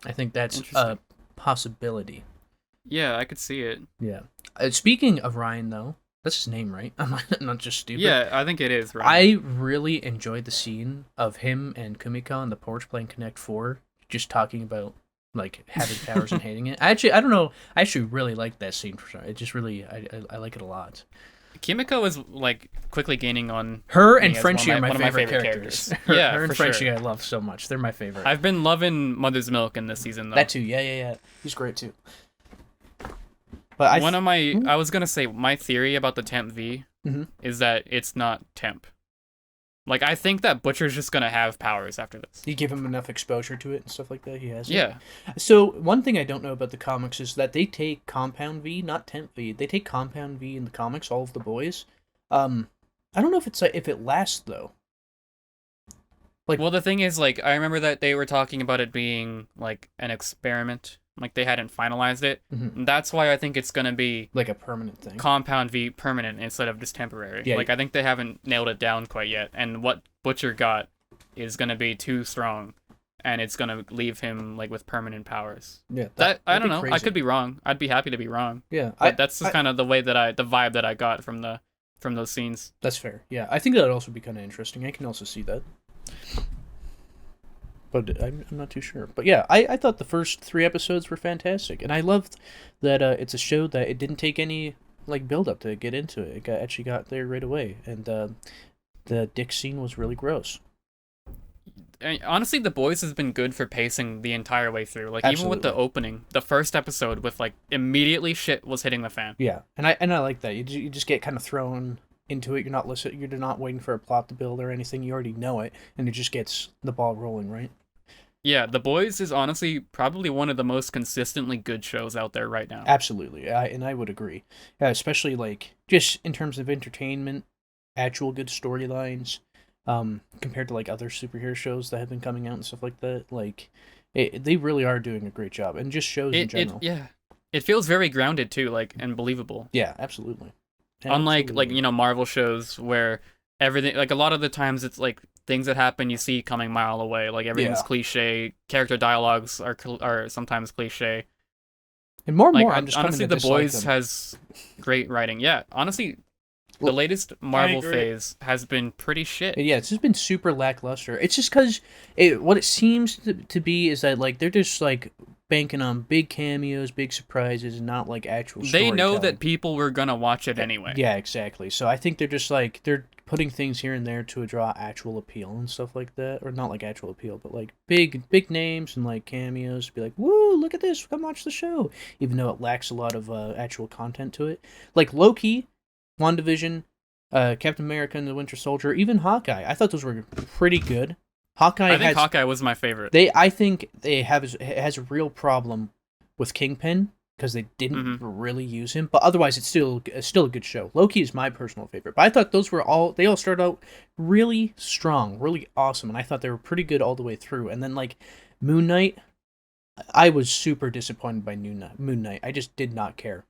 I think that's a possibility. Yeah, I could see it. Yeah. Speaking of Ryan, though, that's his name, right? I'm not just stupid. Yeah, I think it is, right? I really enjoyed the scene of him and Kumiko on the porch playing Connect 4, just talking about like having powers and hating it. I don't know. I actually really like that scene for sure. It just really, I like it a lot. Kimiko is like quickly gaining on her and me as Frenchie are my one of my favorite favorite characters. Yeah, her and for Frenchie sure. I love so much. They're my favorite. I've been loving Mother's Milk in this season though. That too. Yeah. He's great too. But I was gonna say my theory about the temp V Mhm. is that it's not temp. Like I think that Butcher's just gonna have powers after this. You give him enough exposure to it and stuff like that. He has. Yeah. So one thing I don't know about the comics is that they take Compound V, not Temp V. They take Compound V in the comics. All of the boys. I don't know if it's like, if it lasts though. Well, the thing is, like, I remember that they were talking about it being like an experiment. Like they hadn't finalized it. Mhm. And that's why I think it's gonna be Like a permanent thing. Compound V permanent instead of just temporary. Yeah. Like I think they haven't nailed it down quite yet. And what Butcher got is gonna be too strong, and it's gonna leave him like with permanent powers. Yeah. That I that'd don't be know. I crazy. could be wrong. I'd be happy to be wrong. Yeah. But that's just kind of the way that the vibe that I got from those scenes. That's fair. Yeah, I think that would also be kind of interesting. I can also see that. But I'm not too sure. But yeah, I thought the first 3 episodes were fantastic. And I loved that it's a show that it didn't take any like build up to get into it. It actually got there right away. And the dick scene was really gross. And honestly, The Boys has been good for pacing the entire way through. Like even with the Absolutely. opening, the first episode with like immediately shit was hitting the fan. Yeah, and I like that. You just get kind of thrown into it. You're not listening. You're not waiting for a plot to build or anything. You already know it, and it just gets the ball rolling, right? Yeah, The Boys is honestly probably one of the most consistently good shows out there right now. Absolutely, I would agree. Yeah, especially like just in terms of entertainment, actual good storylines, compared to like other superhero shows that have been coming out and stuff like that. Like, they really are doing a great job, and just shows in general. It feels very grounded too, like and believable. Yeah, absolutely. Unlike like Absolutely. Marvel shows where everything like a lot of the times it's like things that happen you see coming mile away. Like everything's Yeah. cliche. Character dialogues are sometimes cliche. And more and Like more, I'm just honestly, coming to The dislike Boys them. has great writing. Yeah, honestly, Well, the latest Marvel agree. phase has been pretty shit. Yeah, it's just been super lackluster. It's just because what it seems to be is that like they're just like banking on big cameos, big surprises, and not like actual. They know storytelling. that people were gonna watch it anyway. Yeah, exactly. So I think they're just like they're putting things here and there to draw actual appeal and stuff like that, or not like actual appeal, but like big names and like cameos to be like, woo, look at this, come watch the show, even though it lacks a lot of actual content to it. Like Loki, WandaVision, Captain America and the Winter Soldier, even Hawkeye. I thought those were pretty good. I think Hawkeye was my favorite. I think they has a real problem with Kingpin because they didn't really use him. But otherwise, it's still a good show. Loki is my personal favorite. But I thought they all started out really strong, really awesome, and I thought they were pretty good all the way through. And then like Moon Knight, I was super disappointed by Moon Knight. I just did not care.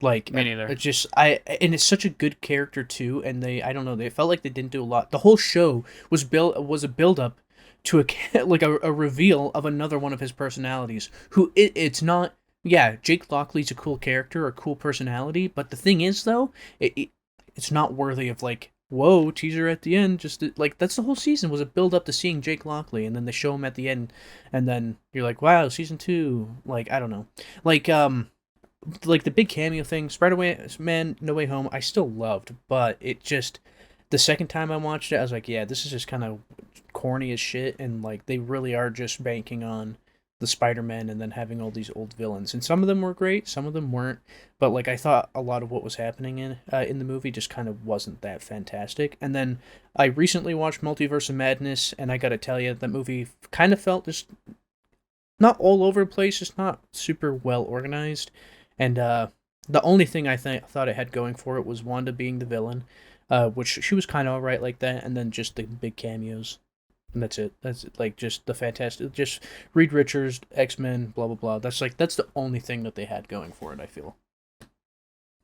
Like Me neither. It's just and it's such a good character too. And I don't know, they felt like they didn't do a lot. The whole show was a build up to like a reveal of another one of his personalities. Who it's not. Yeah, Jake Lockley's a cool character, a cool personality. But the thing is though, it's not worthy of like, whoa, teaser at the end. Just like that's the whole season was a build up to seeing Jake Lockley, and then they show him at the end, and then you're like, wow, season 2. Like I don't know, like the big cameo thing, Spider-Man No Way Home, I still loved, but it just the second time I watched it, I was like, yeah, this is just kind of corny as shit, and like they really are just banking on the Spider-Man and then having all these old villains. And some of them were great, some of them weren't. But like I thought a lot of what was happening in the movie just kind of wasn't that fantastic. And then I recently watched Multiverse of Madness, and I got to tell you, that movie kind of felt just not all over the place, just not super well organized. And the only thing I thought it had going for it was Wanda being the villain, which she was kind of alright like that, and then just the big cameos. And that's it. That's like just the fantastic, just Reed Richards, X-Men, blah blah blah. That's the only thing that they had going for it, I feel.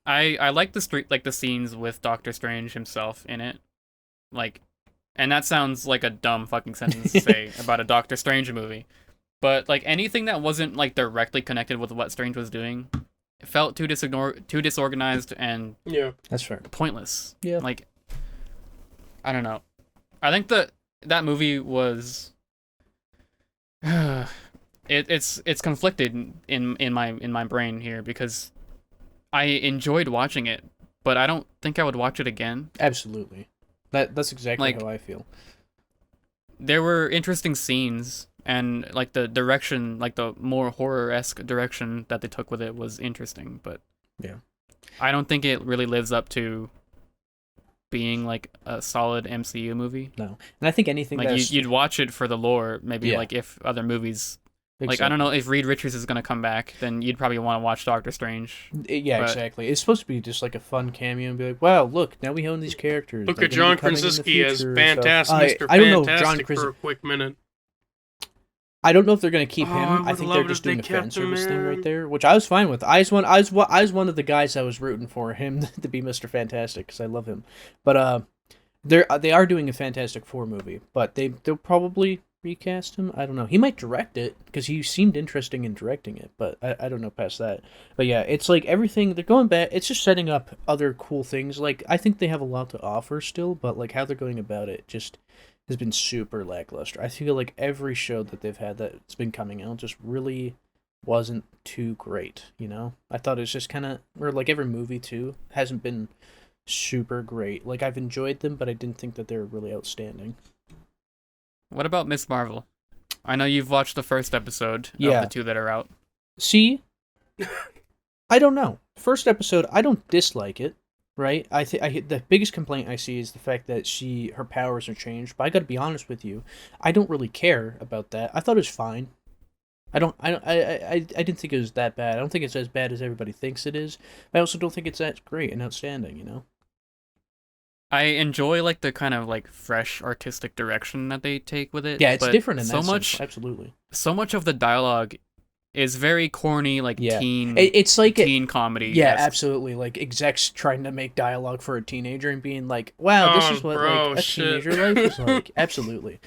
I like the scenes with Doctor Strange himself in it, like, and that sounds like a dumb fucking sentence to say about a Doctor Strange movie, but like anything that wasn't like directly connected with what Strange was doing, it felt too disorganized and Yeah, that's fair. pointless. Yeah. Like, I don't know. I think that movie was it's conflicted in my brain here, because I enjoyed watching it, but I don't think I would watch it again. Absolutely. That's exactly Like, how I feel. There were interesting scenes, and like the direction, like the more horror-esque direction that they took with it was interesting, but yeah, I don't think it really lives up to being like a solid MCU movie. No. And I think anything Like that's you'd watch it for the lore, maybe, Yeah. like if other movies, like I exactly. don't know, if Reed Richards is gonna come back, then you'd probably want to watch Doctor Strange. Yeah, but- exactly. It's supposed to be just like a fun cameo and be like, wow, look, now we own these characters. look They're at gonna John be coming in the Krasinski as future and stuff. fantastic, Mr. I don't know, John Fantastic, for Krasinski. a quick minute. I don't know if they're gonna keep Oh, him. I I would've think they're loved just if they doing a fan kept him, service thing right man. there, which I was fine with. I was one of the guys I was rooting for him to be Mr. Fantastic because I love him. But they are doing a Fantastic Four movie, but they'll probably recast him. I don't know. He might direct it because he seemed interesting in directing it, but I don't know past that. But yeah, it's like everything they're going back. It's just setting up other cool things. Like I think they have a lot to offer still, but like how they're going about it just has been super lackluster. I feel like every show that they've had that's been coming out just really wasn't too great, you know? I thought it was just kind of, or like every movie too, hasn't been super great. Like I've enjoyed them, but I didn't think that they were really outstanding. What about Miss Marvel? I know you've watched the first episode Yeah. of the two that are out. See? I don't know. First episode, I don't dislike it, right? The biggest complaint I see is the fact that her powers are changed, but I gotta be honest with you, I don't really care about that. I thought it was fine. I didn't think it was that bad. I don't think it's as bad as everybody thinks it is. But I also don't think it's that great and outstanding, you know? I enjoy like the kind of like fresh artistic direction that they take with it. Yeah, it's but different in so that much. sense. Absolutely. So much of the dialogue is very corny, like Yeah. teen. It's like teen comedy. yeah, absolutely. Like execs trying to make dialogue for a teenager and being like, "Wow, this Oh, is what bro, like a shit. teenager life is like." Absolutely.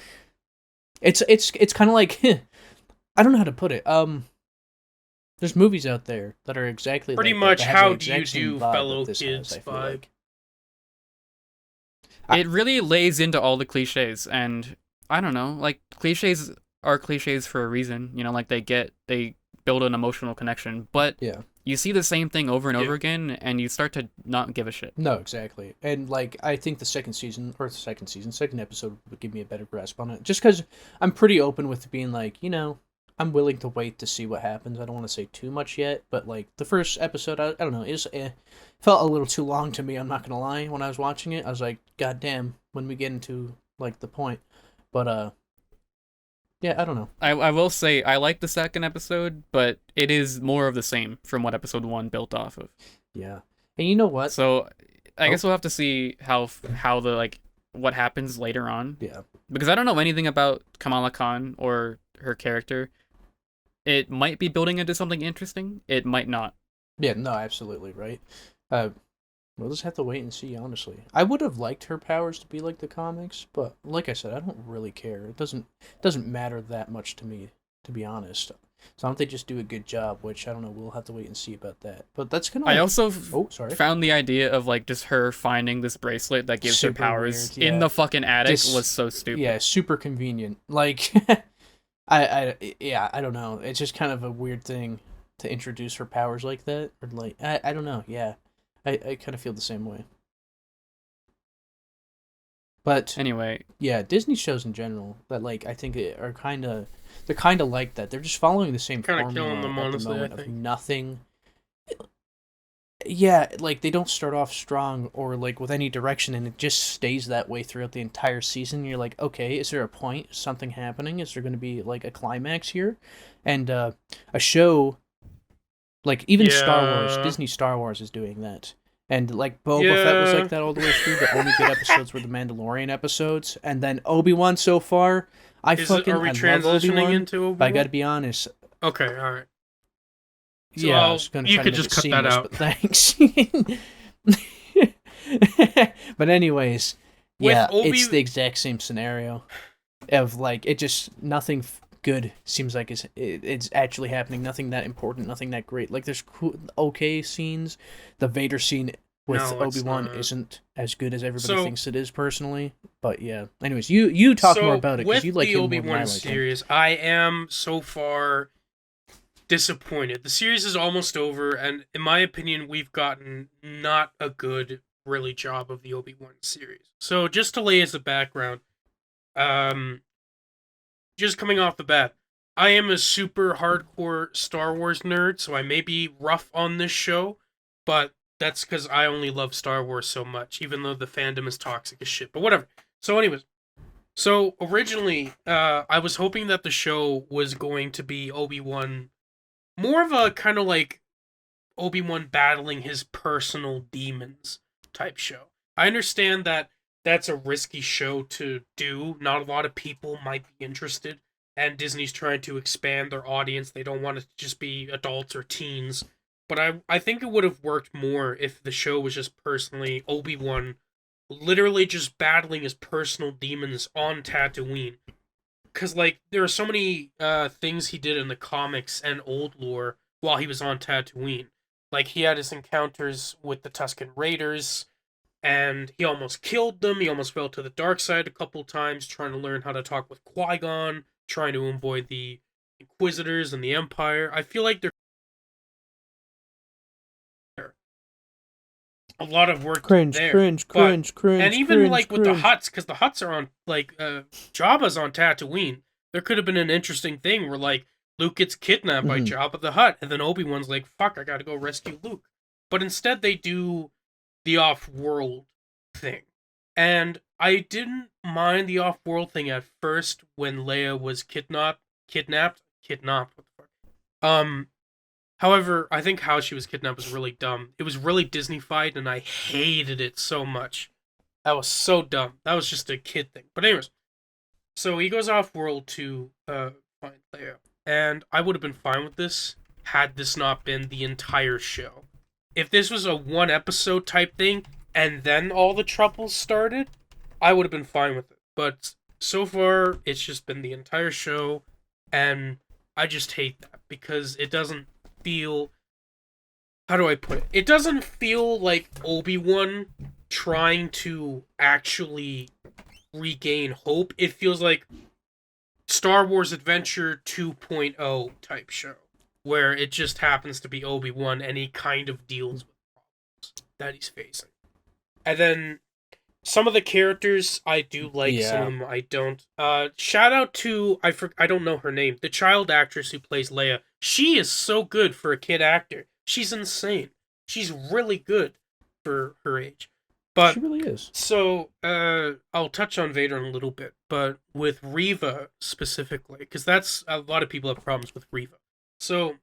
It's kind of like I don't know how to put it. There's movies out there that are exactly Pretty like much that have the how do exact you same do vibe that fellow this kids has, I feel vibe. like. It really lays into all the cliches, and I don't know, like cliches are cliches for a reason. You know, like they build an emotional connection, but Yeah. you see the same thing over and Yeah. over again, and you start to not give a shit. No, exactly. And like I think the second episode would give me a better grasp on it. Just because I'm pretty open with being like, you know, I'm willing to wait to see what happens. I don't want to say too much yet, but like the first episode, I don't know, felt a little too long to me. I'm not gonna lie. When I was watching it, I was like, God damn, when we get into like the point. But yeah, I don't know. I will say I like the second episode, but it is more of the same from what episode 1 built off of. Yeah, and you know what? So I Oh. guess we'll have to see how the like what happens later on, Yeah, because I don't know anything about Kamala Khan or her character. It might be building into something interesting. It might not. yeah, no, absolutely right. We'll just have to wait and see. Honestly, I would have liked her powers to be like the comics, but like I said, I don't really care. It doesn't matter that much to me, to be honest. So I don't think they just do a good job, which I don't know. We'll have to wait and see about that. But that's kind of. I also Oh, sorry. found the idea of like just her finding this bracelet that gives her Super powers weird, in yeah. the fucking attic Just- was so stupid. Yeah, super convenient. Like, I don't know. It's just kind of a weird thing to introduce her powers like that, or like I don't know. Yeah, I kind of feel the same way. But Anyway, yeah, Disney shows in general that like I think are they're kind of like that. They're just following the same Kind of formula killing them, at the honestly, I moment of think. nothing. Yeah, like they don't start off strong or like with any direction, and it just stays that way throughout the entire season. You're like, okay, is there a point? Is something happening? Is there going to be like a climax here? And a show like even Star Wars, Yeah. Disney Star Wars is doing that. And like Boba Fett was like Yeah. that all the way through. The only good episodes were the Mandalorian episodes, and then Obi-Wan so far. Are we I love transitioning Obi-Wan, into but I got Obi-Wan? to be honest. Okay, alright. So Yeah, I was gonna you try to could make just it cut that seamless, out. but thanks. But anyways, With yeah, it's the Obi, exact same scenario of like it just nothing good seems like it's actually happening. Nothing that important. Nothing that great. Like there's cool, okay scenes. The Vader scene with no, Obi it's Wan not. isn't as good as everybody So, thinks it is personally. But yeah. Anyways, you talk more so about it because with you like the him more than I Obi-Wan like him. series, I am so far disappointed. The series is almost over, and in my opinion, we've gotten not a good, really job of the Obi-Wan series. So just to lay as a background, um, just coming off the bat, I am a super hardcore Star Wars nerd, so I may be rough on this show, but that's because I only love Star Wars so much, even though the fandom is toxic as shit. But whatever. So, anyways, so originally, I was hoping that the show was going to be Obi-Wan, more of a kind of like Obi-Wan battling his personal demons type show. I understand that that's a risky show to do. Not a lot of people might be interested, and Disney's trying to expand their audience. They don't want it to just be adults or teens. But I think it would have worked more if the show was just personally Obi-Wan literally just battling his personal demons on Tatooine. Because like there are so many things he did in the comics and old lore while he was on Tatooine. Like he had his encounters with the Tusken Raiders, and he almost killed them. He almost fell to the dark side a couple times, trying to learn how to talk with Qui-Gon, trying to avoid the Inquisitors and the Empire. I feel like there's a lot of work done Cringe, there, cringe, but cringe, and cringe, even cringe, like with the cringe. huts, because the huts are on like Jabba's on Tatooine. There could have been an interesting thing where like Luke gets kidnapped by Mm-hmm. Jabba the Hutt, and then Obi-Wan's like, "Fuck, I gotta go rescue Luke." But instead, they do the off-world thing, and I didn't mind the off-world thing at first when Leia was kidnapped. What the fuck? However, I think how she was kidnapped was really dumb. It was really Disney-fied, and I hated it so much. That was so dumb. That was just a kid thing. But anyways, so he goes off world to find Leia, and I would have been fine with this had this not been the entire show. If this was a one episode type thing and then all the troubles started, I would have been fine with it. But so far, it's just been the entire show, and I just hate that because it doesn't feel, how do I put it? It doesn't feel like Obi-Wan trying to actually regain hope. It feels like Star Wars Adventure 2.0 type show where it just happens to be Obi-Wan and he kind of deals with problems that he's facing. And then some of the characters I do like, some of Yeah. them I don't. Shout out to I don't know her name, the child actress who plays Leia. She is so good for a kid actor. She's insane. She's really good for her age. She But really is. so I'll touch on Vader in a little bit, but with Reva specifically, because that's a lot of people have problems with Reva. So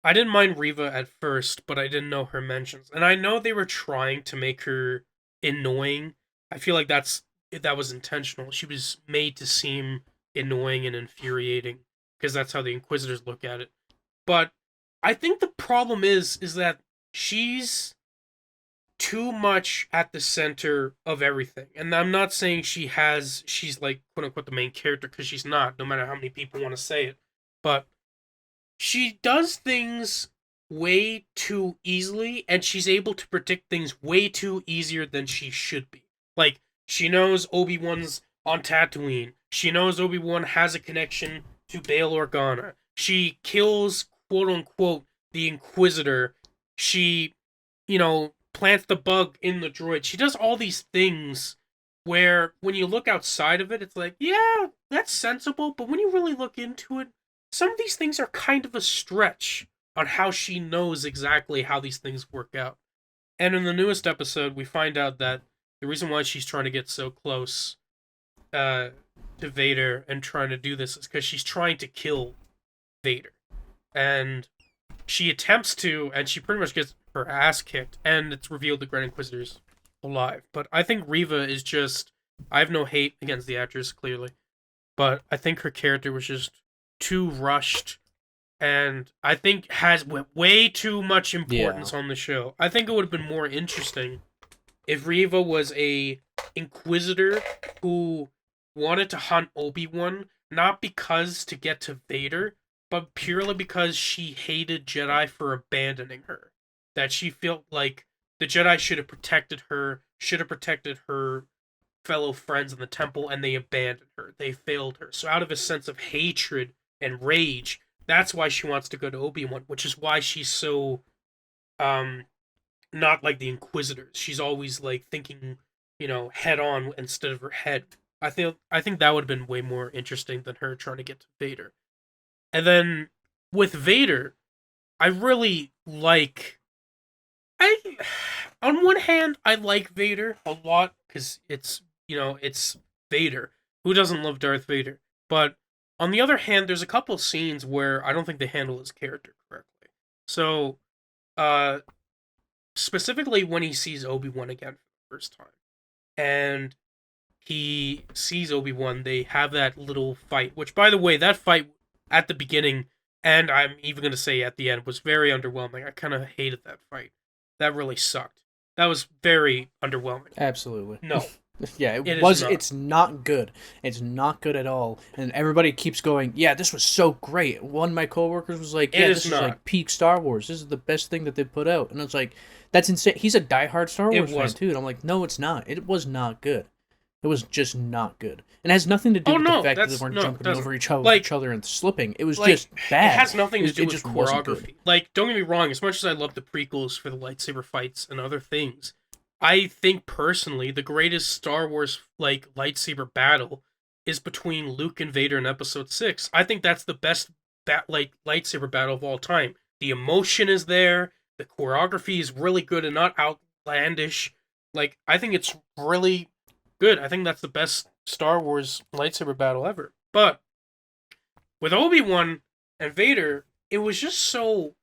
I didn't mind Reva at first, but I didn't know her mentions, and I know they were trying to make her annoying. I feel like that was intentional. She was made to seem annoying and infuriating because that's how the Inquisitors look at it. But I think the problem is that she's too much at the center of everything. And I'm not saying she's like quote unquote the main character because she's not, no matter how many people want to say it. But she does things way too easily and she's able to predict things way too easier than she should be. Like she knows Obi-Wan's on Tatooine. She knows Obi-Wan has a connection to Bail Organa. She kills quote unquote the Inquisitor. She, plants the bug in the droid. She does all these things where when you look outside of it, it's like, yeah, that's sensible, but when you really look into it, some of these things are kind of a stretch on how she knows exactly how these things work out. And in the newest episode, we find out that the reason why she's trying to get so close to Vader and trying to do this is because she's trying to kill Vader. And she attempts to, and she pretty much gets her ass kicked, and it's revealed the Grand Inquisitor's alive. But I think Reva is just... I have no hate against the actress, clearly. But I think her character was just too rushed, and I think has way too much importance on the show. I think it would have been more interesting if Reva was a Inquisitor who wanted to hunt Obi-Wan, not because to get to Vader, but purely because she hated Jedi for abandoning her. That she felt like the Jedi should have protected her fellow friends in the temple, and they abandoned her. They failed her. So out of a sense of hatred and rage, that's why she wants to go to Obi-Wan, which is why she's so not like the Inquisitors. She's always like thinking, head on instead of her head. I think that would have been way more interesting than her trying to get to Vader. And then with Vader, I really like... on one hand, I like Vader a lot because it's Vader. Who doesn't love Darth Vader? But on the other hand, there's a couple of scenes where I don't think they handle his character correctly. So, specifically when he sees Obi-Wan again for the first time, and he sees Obi-Wan, they have that little fight, which, by the way, that fight at the beginning, and I'm even going to say at the end, was very underwhelming. I kind of hated that fight. That really sucked. That was very underwhelming. Absolutely. No. Yeah, it's not good. It's not good at all. And everybody keeps going, yeah, this was so great. One of my coworkers was like, yeah, this is like peak Star Wars. This is the best thing that they've put out. And it's like, that's insane. He's a diehard Star Wars fan too. And I'm like, no, it's not. It was not good. It was just not good. And it has nothing to do with the fact that they weren't jumping over each other and slipping. It was just bad. It has nothing to do with choreography. Like, don't get me wrong, as much as I love the prequels for the lightsaber fights and other things, I think personally the greatest Star Wars lightsaber battle is between Luke and Vader in Episode 6. I think that's the best lightsaber battle of all time. The emotion is there, the choreography is really good and not outlandish. Like, I think it's really good. I think that's the best Star Wars lightsaber battle ever. But with Obi-Wan and Vader, it was just so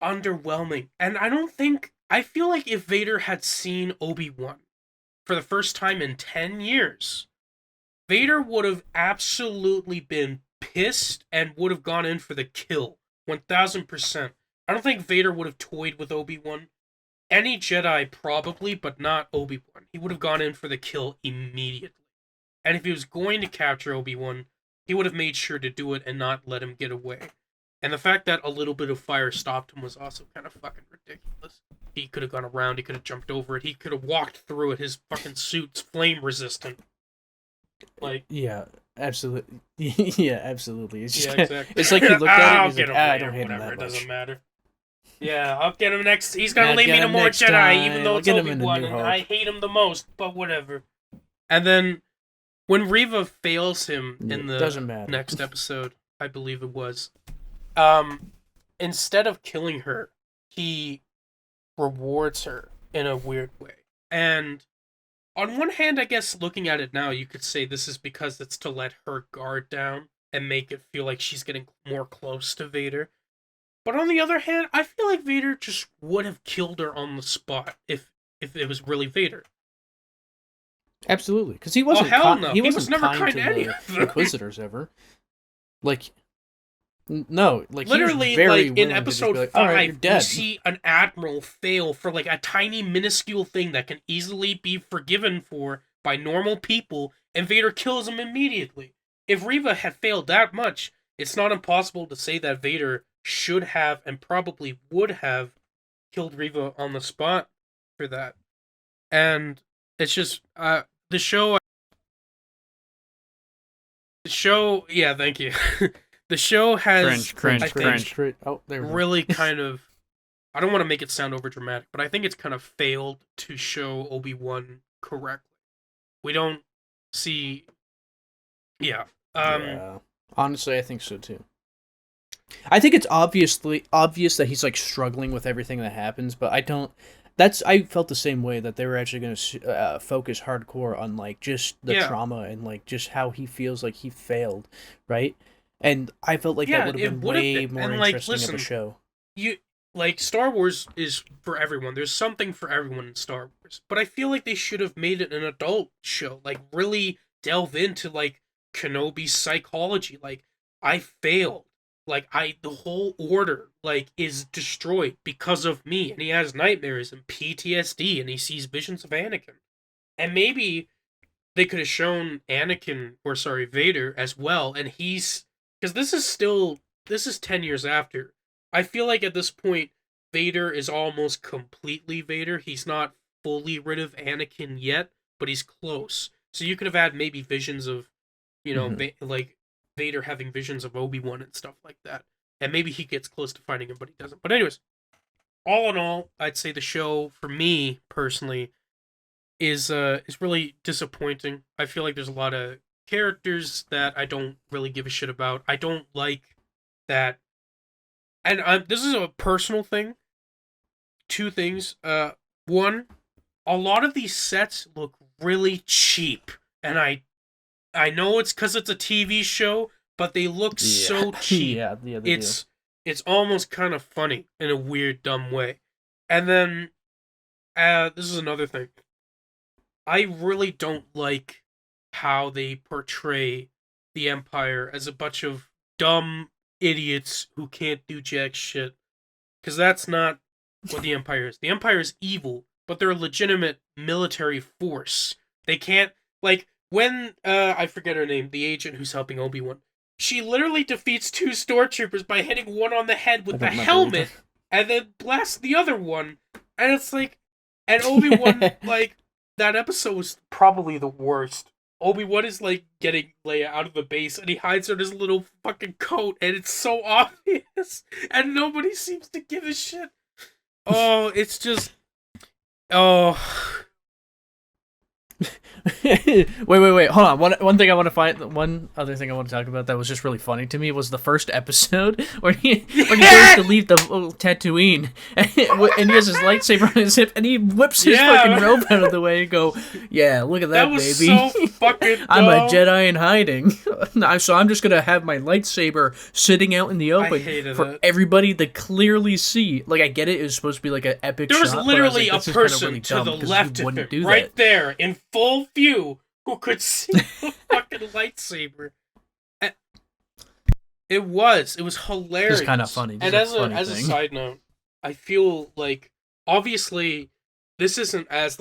underwhelming. And I feel like if Vader had seen Obi-Wan for the first time in 10 years, Vader would have absolutely been pissed and would have gone in for the kill. 1000%. I don't think Vader would have toyed with Obi-Wan. Any Jedi probably, but not Obi-Wan. He would have gone in for the kill immediately. And if he was going to capture Obi-Wan, he would have made sure to do it and not let him get away. And the fact that a little bit of fire stopped him was also kind of fucking ridiculous. He could have gone around, he could have jumped over it, he could have walked through it, his fucking suit's flame resistant. Yeah, absolutely. Yeah, absolutely. It's just exactly. It's like he looked at it and he's like, I don't hate him that much. It doesn't matter. Yeah, I'll get him next. He's gonna lead me to more Jedi, even though it's Obi-Wan, and I hate him the most, but whatever. And then, when Reva fails him in the next episode, I believe it was, instead of killing her, he rewards her in a weird way. And on one hand, I guess looking at it now, you could say this is because it's to let her guard down and make it feel like she's getting more close to Vader. But on the other hand, I feel like Vader just would have killed her on the spot if it was really Vader. Absolutely, because he wasn't. No. He was never kind to any the of them. Inquisitors ever. No, literally, he was very in Episode 5, right, we see an admiral fail for a tiny, minuscule thing that can easily be forgiven for by normal people, and Vader kills him immediately. If Reva had failed that much, it's not impossible to say that Vader should have and probably would have killed Reva on the spot for that. And it's just the show, yeah, thank you. The show has cringe. Oh, there we go. Really kind of, I don't want to make it sound over dramatic, but I think it's kind of failed to show Obi-Wan correctly We don't see. Yeah. Yeah. Honestly, I think so too. I think it's obvious that he's like struggling with everything that happens, but I don't. I felt the same way that they were actually going to focus hardcore on like just the trauma and like just how he feels like he failed, right? And I felt like that would have been way more interesting of a show. Star Wars is for everyone. There's something for everyone in Star Wars, but I feel like they should have made it an adult show. Like really delve into like Kenobi's psychology. Like I failed. Like the whole order like is destroyed because of me, and he has nightmares and PTSD, and he sees visions of Anakin. And maybe they could have shown Vader as well, and he's because this is 10 years after. I feel like at this point Vader is almost completely Vader. He's not fully rid of Anakin yet, but he's close. So you could have had maybe visions of, like Vader having visions of Obi-Wan and stuff like that. And maybe he gets close to finding him, but he doesn't. But anyways, all in all, I'd say the show, for me personally, is really disappointing. I feel like there's a lot of characters that I don't really give a shit about. I don't like that. And this is a personal thing. Two things. One, a lot of these sets look really cheap. And I know it's because it's a TV show, but they look so cheap. It's almost kind of funny in a weird, dumb way. And then, this is another thing. I really don't like how they portray the Empire as a bunch of dumb idiots who can't do jack shit. Because that's not what the Empire is. The Empire is evil, but they're a legitimate military force. They can't, like, when, I forget her name, the agent who's helping Obi-Wan, she literally defeats two stormtroopers by hitting one on the head with the helmet, and then blasts the other one, and it's like, and Obi-Wan, like, that episode was probably the worst. Obi-Wan is, like, getting Leia out of the base, and he hides her in his little fucking coat, and it's so obvious, and nobody seems to give a shit. Oh, it's just... Oh... wait, hold on. One thing I want to find. One other thing I want to talk about that was just really funny to me was the first episode where he goes to leave the Tatooine and he has his lightsaber on his hip and he whips his fucking robe out of the way and go, yeah, look at that was baby. So fucking dumb. I'm a Jedi in hiding, so I'm just gonna have my lightsaber sitting out in the open for everybody to clearly see. Like I get it was supposed to be like an epic. There was shot, literally like, a person really to the left of it, right there in full view, who could see the fucking lightsaber. It was hilarious. It's kind of funny. And as a side note, I feel like obviously this isn't as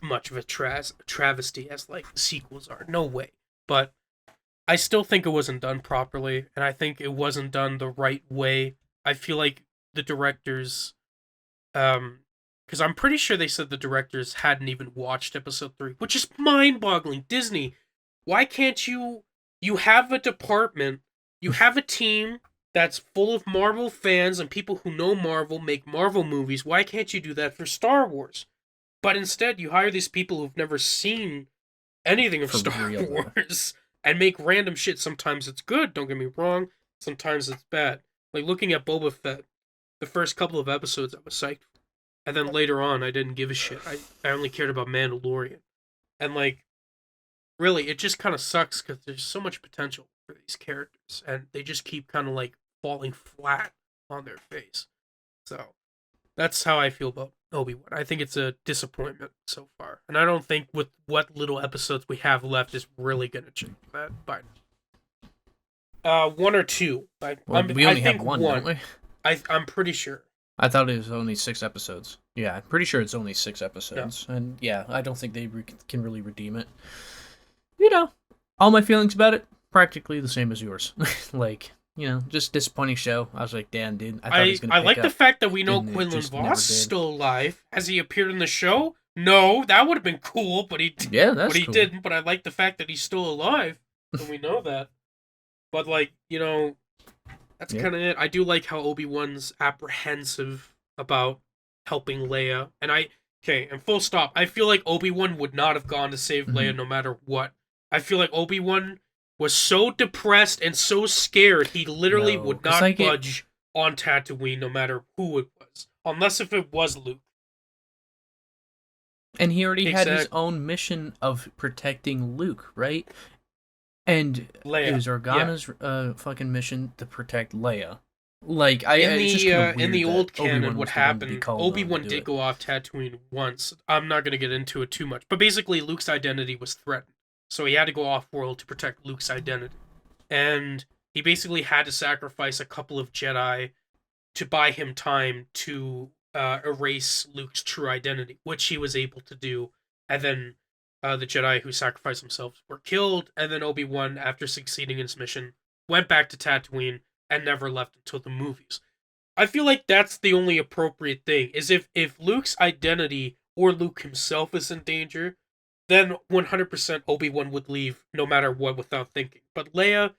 much of a travesty as like sequels are. No way. But I still think it wasn't done properly, and I think it wasn't done the right way. I feel like the directors, because I'm pretty sure they said the directors hadn't even watched episode 3, which is mind-boggling. Disney, why can't you have a department, you have a team that's full of Marvel fans and people who know Marvel, make Marvel movies. Why can't you do that for Star Wars? But instead, you hire these people who've never seen anything of Star Wars and make random shit. Sometimes it's good, don't get me wrong. Sometimes it's bad. Like looking at Boba Fett, the first couple of episodes I was psyched. And then later on, I didn't give a shit. I only cared about Mandalorian. And, like, really, it just kind of sucks because there's so much potential for these characters. And they just keep kind of, like, falling flat on their face. So, that's how I feel about Obi-Wan. I think it's a disappointment so far. And I don't think with what little episodes we have left is really going to change that. But, 1 or 2. We only have one, don't we? I'm pretty sure. I thought it was only 6 episodes. Yeah, I'm pretty sure it's only 6 episodes. Yeah. And yeah, I don't think they can really redeem it. You know, all my feelings about it, practically the same as yours. Like, you know, just disappointing show. I was like, damn, dude. I thought he was going to like the fact that we know Quinlan Voss is still alive. Has he appeared in the show? No, that would have been cool, but he didn't. But I like the fact that he's still alive, and we know that. But, like, you know... That's kind of it. I do like how Obi-Wan's apprehensive about helping Leia. And Okay, and full stop. I feel like Obi-Wan would not have gone to save Leia no matter what. I feel like Obi-Wan was so depressed and so scared he literally would not budge on Tatooine no matter who it was. Unless if it was Luke. And he already had his own mission of protecting Luke, right? And Leia. It was Organa's fucking mission to protect Leia. Like in the old canon, what happened? Obi-Wan did go off Tatooine once. I'm not gonna get into it too much, but basically Luke's identity was threatened, so he had to go off-world to protect Luke's identity, and he basically had to sacrifice a couple of Jedi to buy him time to erase Luke's true identity, which he was able to do, and then the Jedi who sacrificed themselves were killed, and then Obi-Wan, after succeeding in his mission, went back to Tatooine and never left until the movies. I feel like that's the only appropriate thing, is if Luke's identity or Luke himself is in danger, then 100% Obi-Wan would leave no matter what without thinking. But Leia,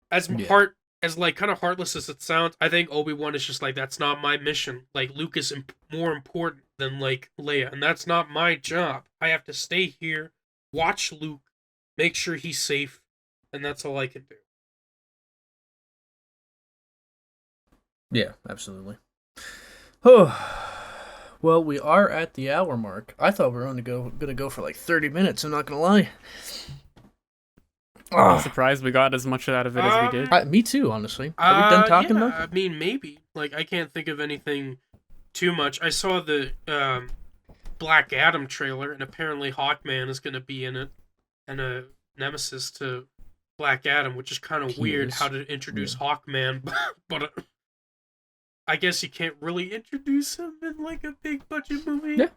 as kind of heartless as it sounds, I think Obi-Wan is just like, that's not my mission. Like, Luke is more important than, like, Leia, and that's not my job. I have to stay here, watch Luke, make sure he's safe, and that's all I can do. Yeah, absolutely. Oh, well, we are at the hour mark. I thought we were only gonna go for like 30 minutes. I'm not gonna lie. I'm surprised we got as much out of it as we did. Me too, honestly. Are we done talking though? I mean, maybe. Like, I can't think of anything too much. I saw the Black Adam trailer, and apparently Hawkman is gonna be in it, and a nemesis to Black Adam, which is kind of weird how to introduce Hawkman, but I guess you can't really introduce him in, like, a big budget movie. Yeah.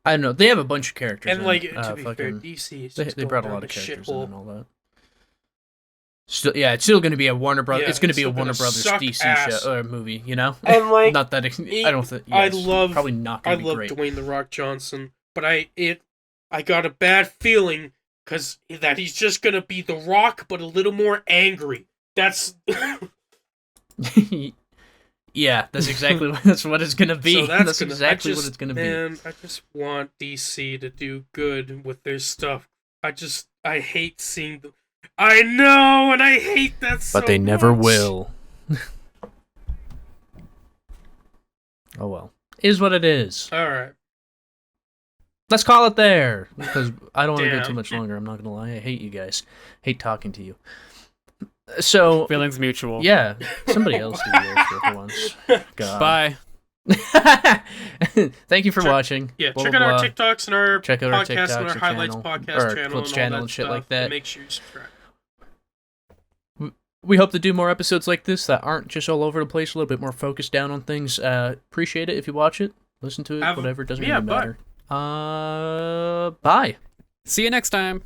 I don't know. They have a bunch of characters. And, like, to be fair, DC is they brought a lot of characters in and all that. Still, yeah, it's still going to be a Warner Brothers. It's going to be a Warner Brothers DC show or movie, you know. And, like, not that I don't think. Yes, probably not going to be great. I love Dwayne the Rock Johnson, but I got a bad feeling that he's just going to be the Rock, but a little more angry. That's. Yeah, that's exactly what it's gonna be. So that's exactly what it's gonna be. Man, I just want DC to do good with their stuff. I hate seeing them. I know, and I hate that so much. But they never will. Oh well. Is what it is. Alright. Let's call it there. Because I don't want to go too much longer, I'm not gonna lie. I hate you guys. Hate talking to you. So feelings mutual. Yeah, somebody else do yours for once. God. Bye. Thank you for watching. Yeah, check out our TikToks and our podcast and our highlights podcast channel, clips channel and shit like that. And make sure you subscribe. We hope to do more episodes like this that aren't just all over the place, a little bit more focused down on things. Appreciate it if you watch it, listen to it, whatever. It doesn't really matter. Bye. See you next time.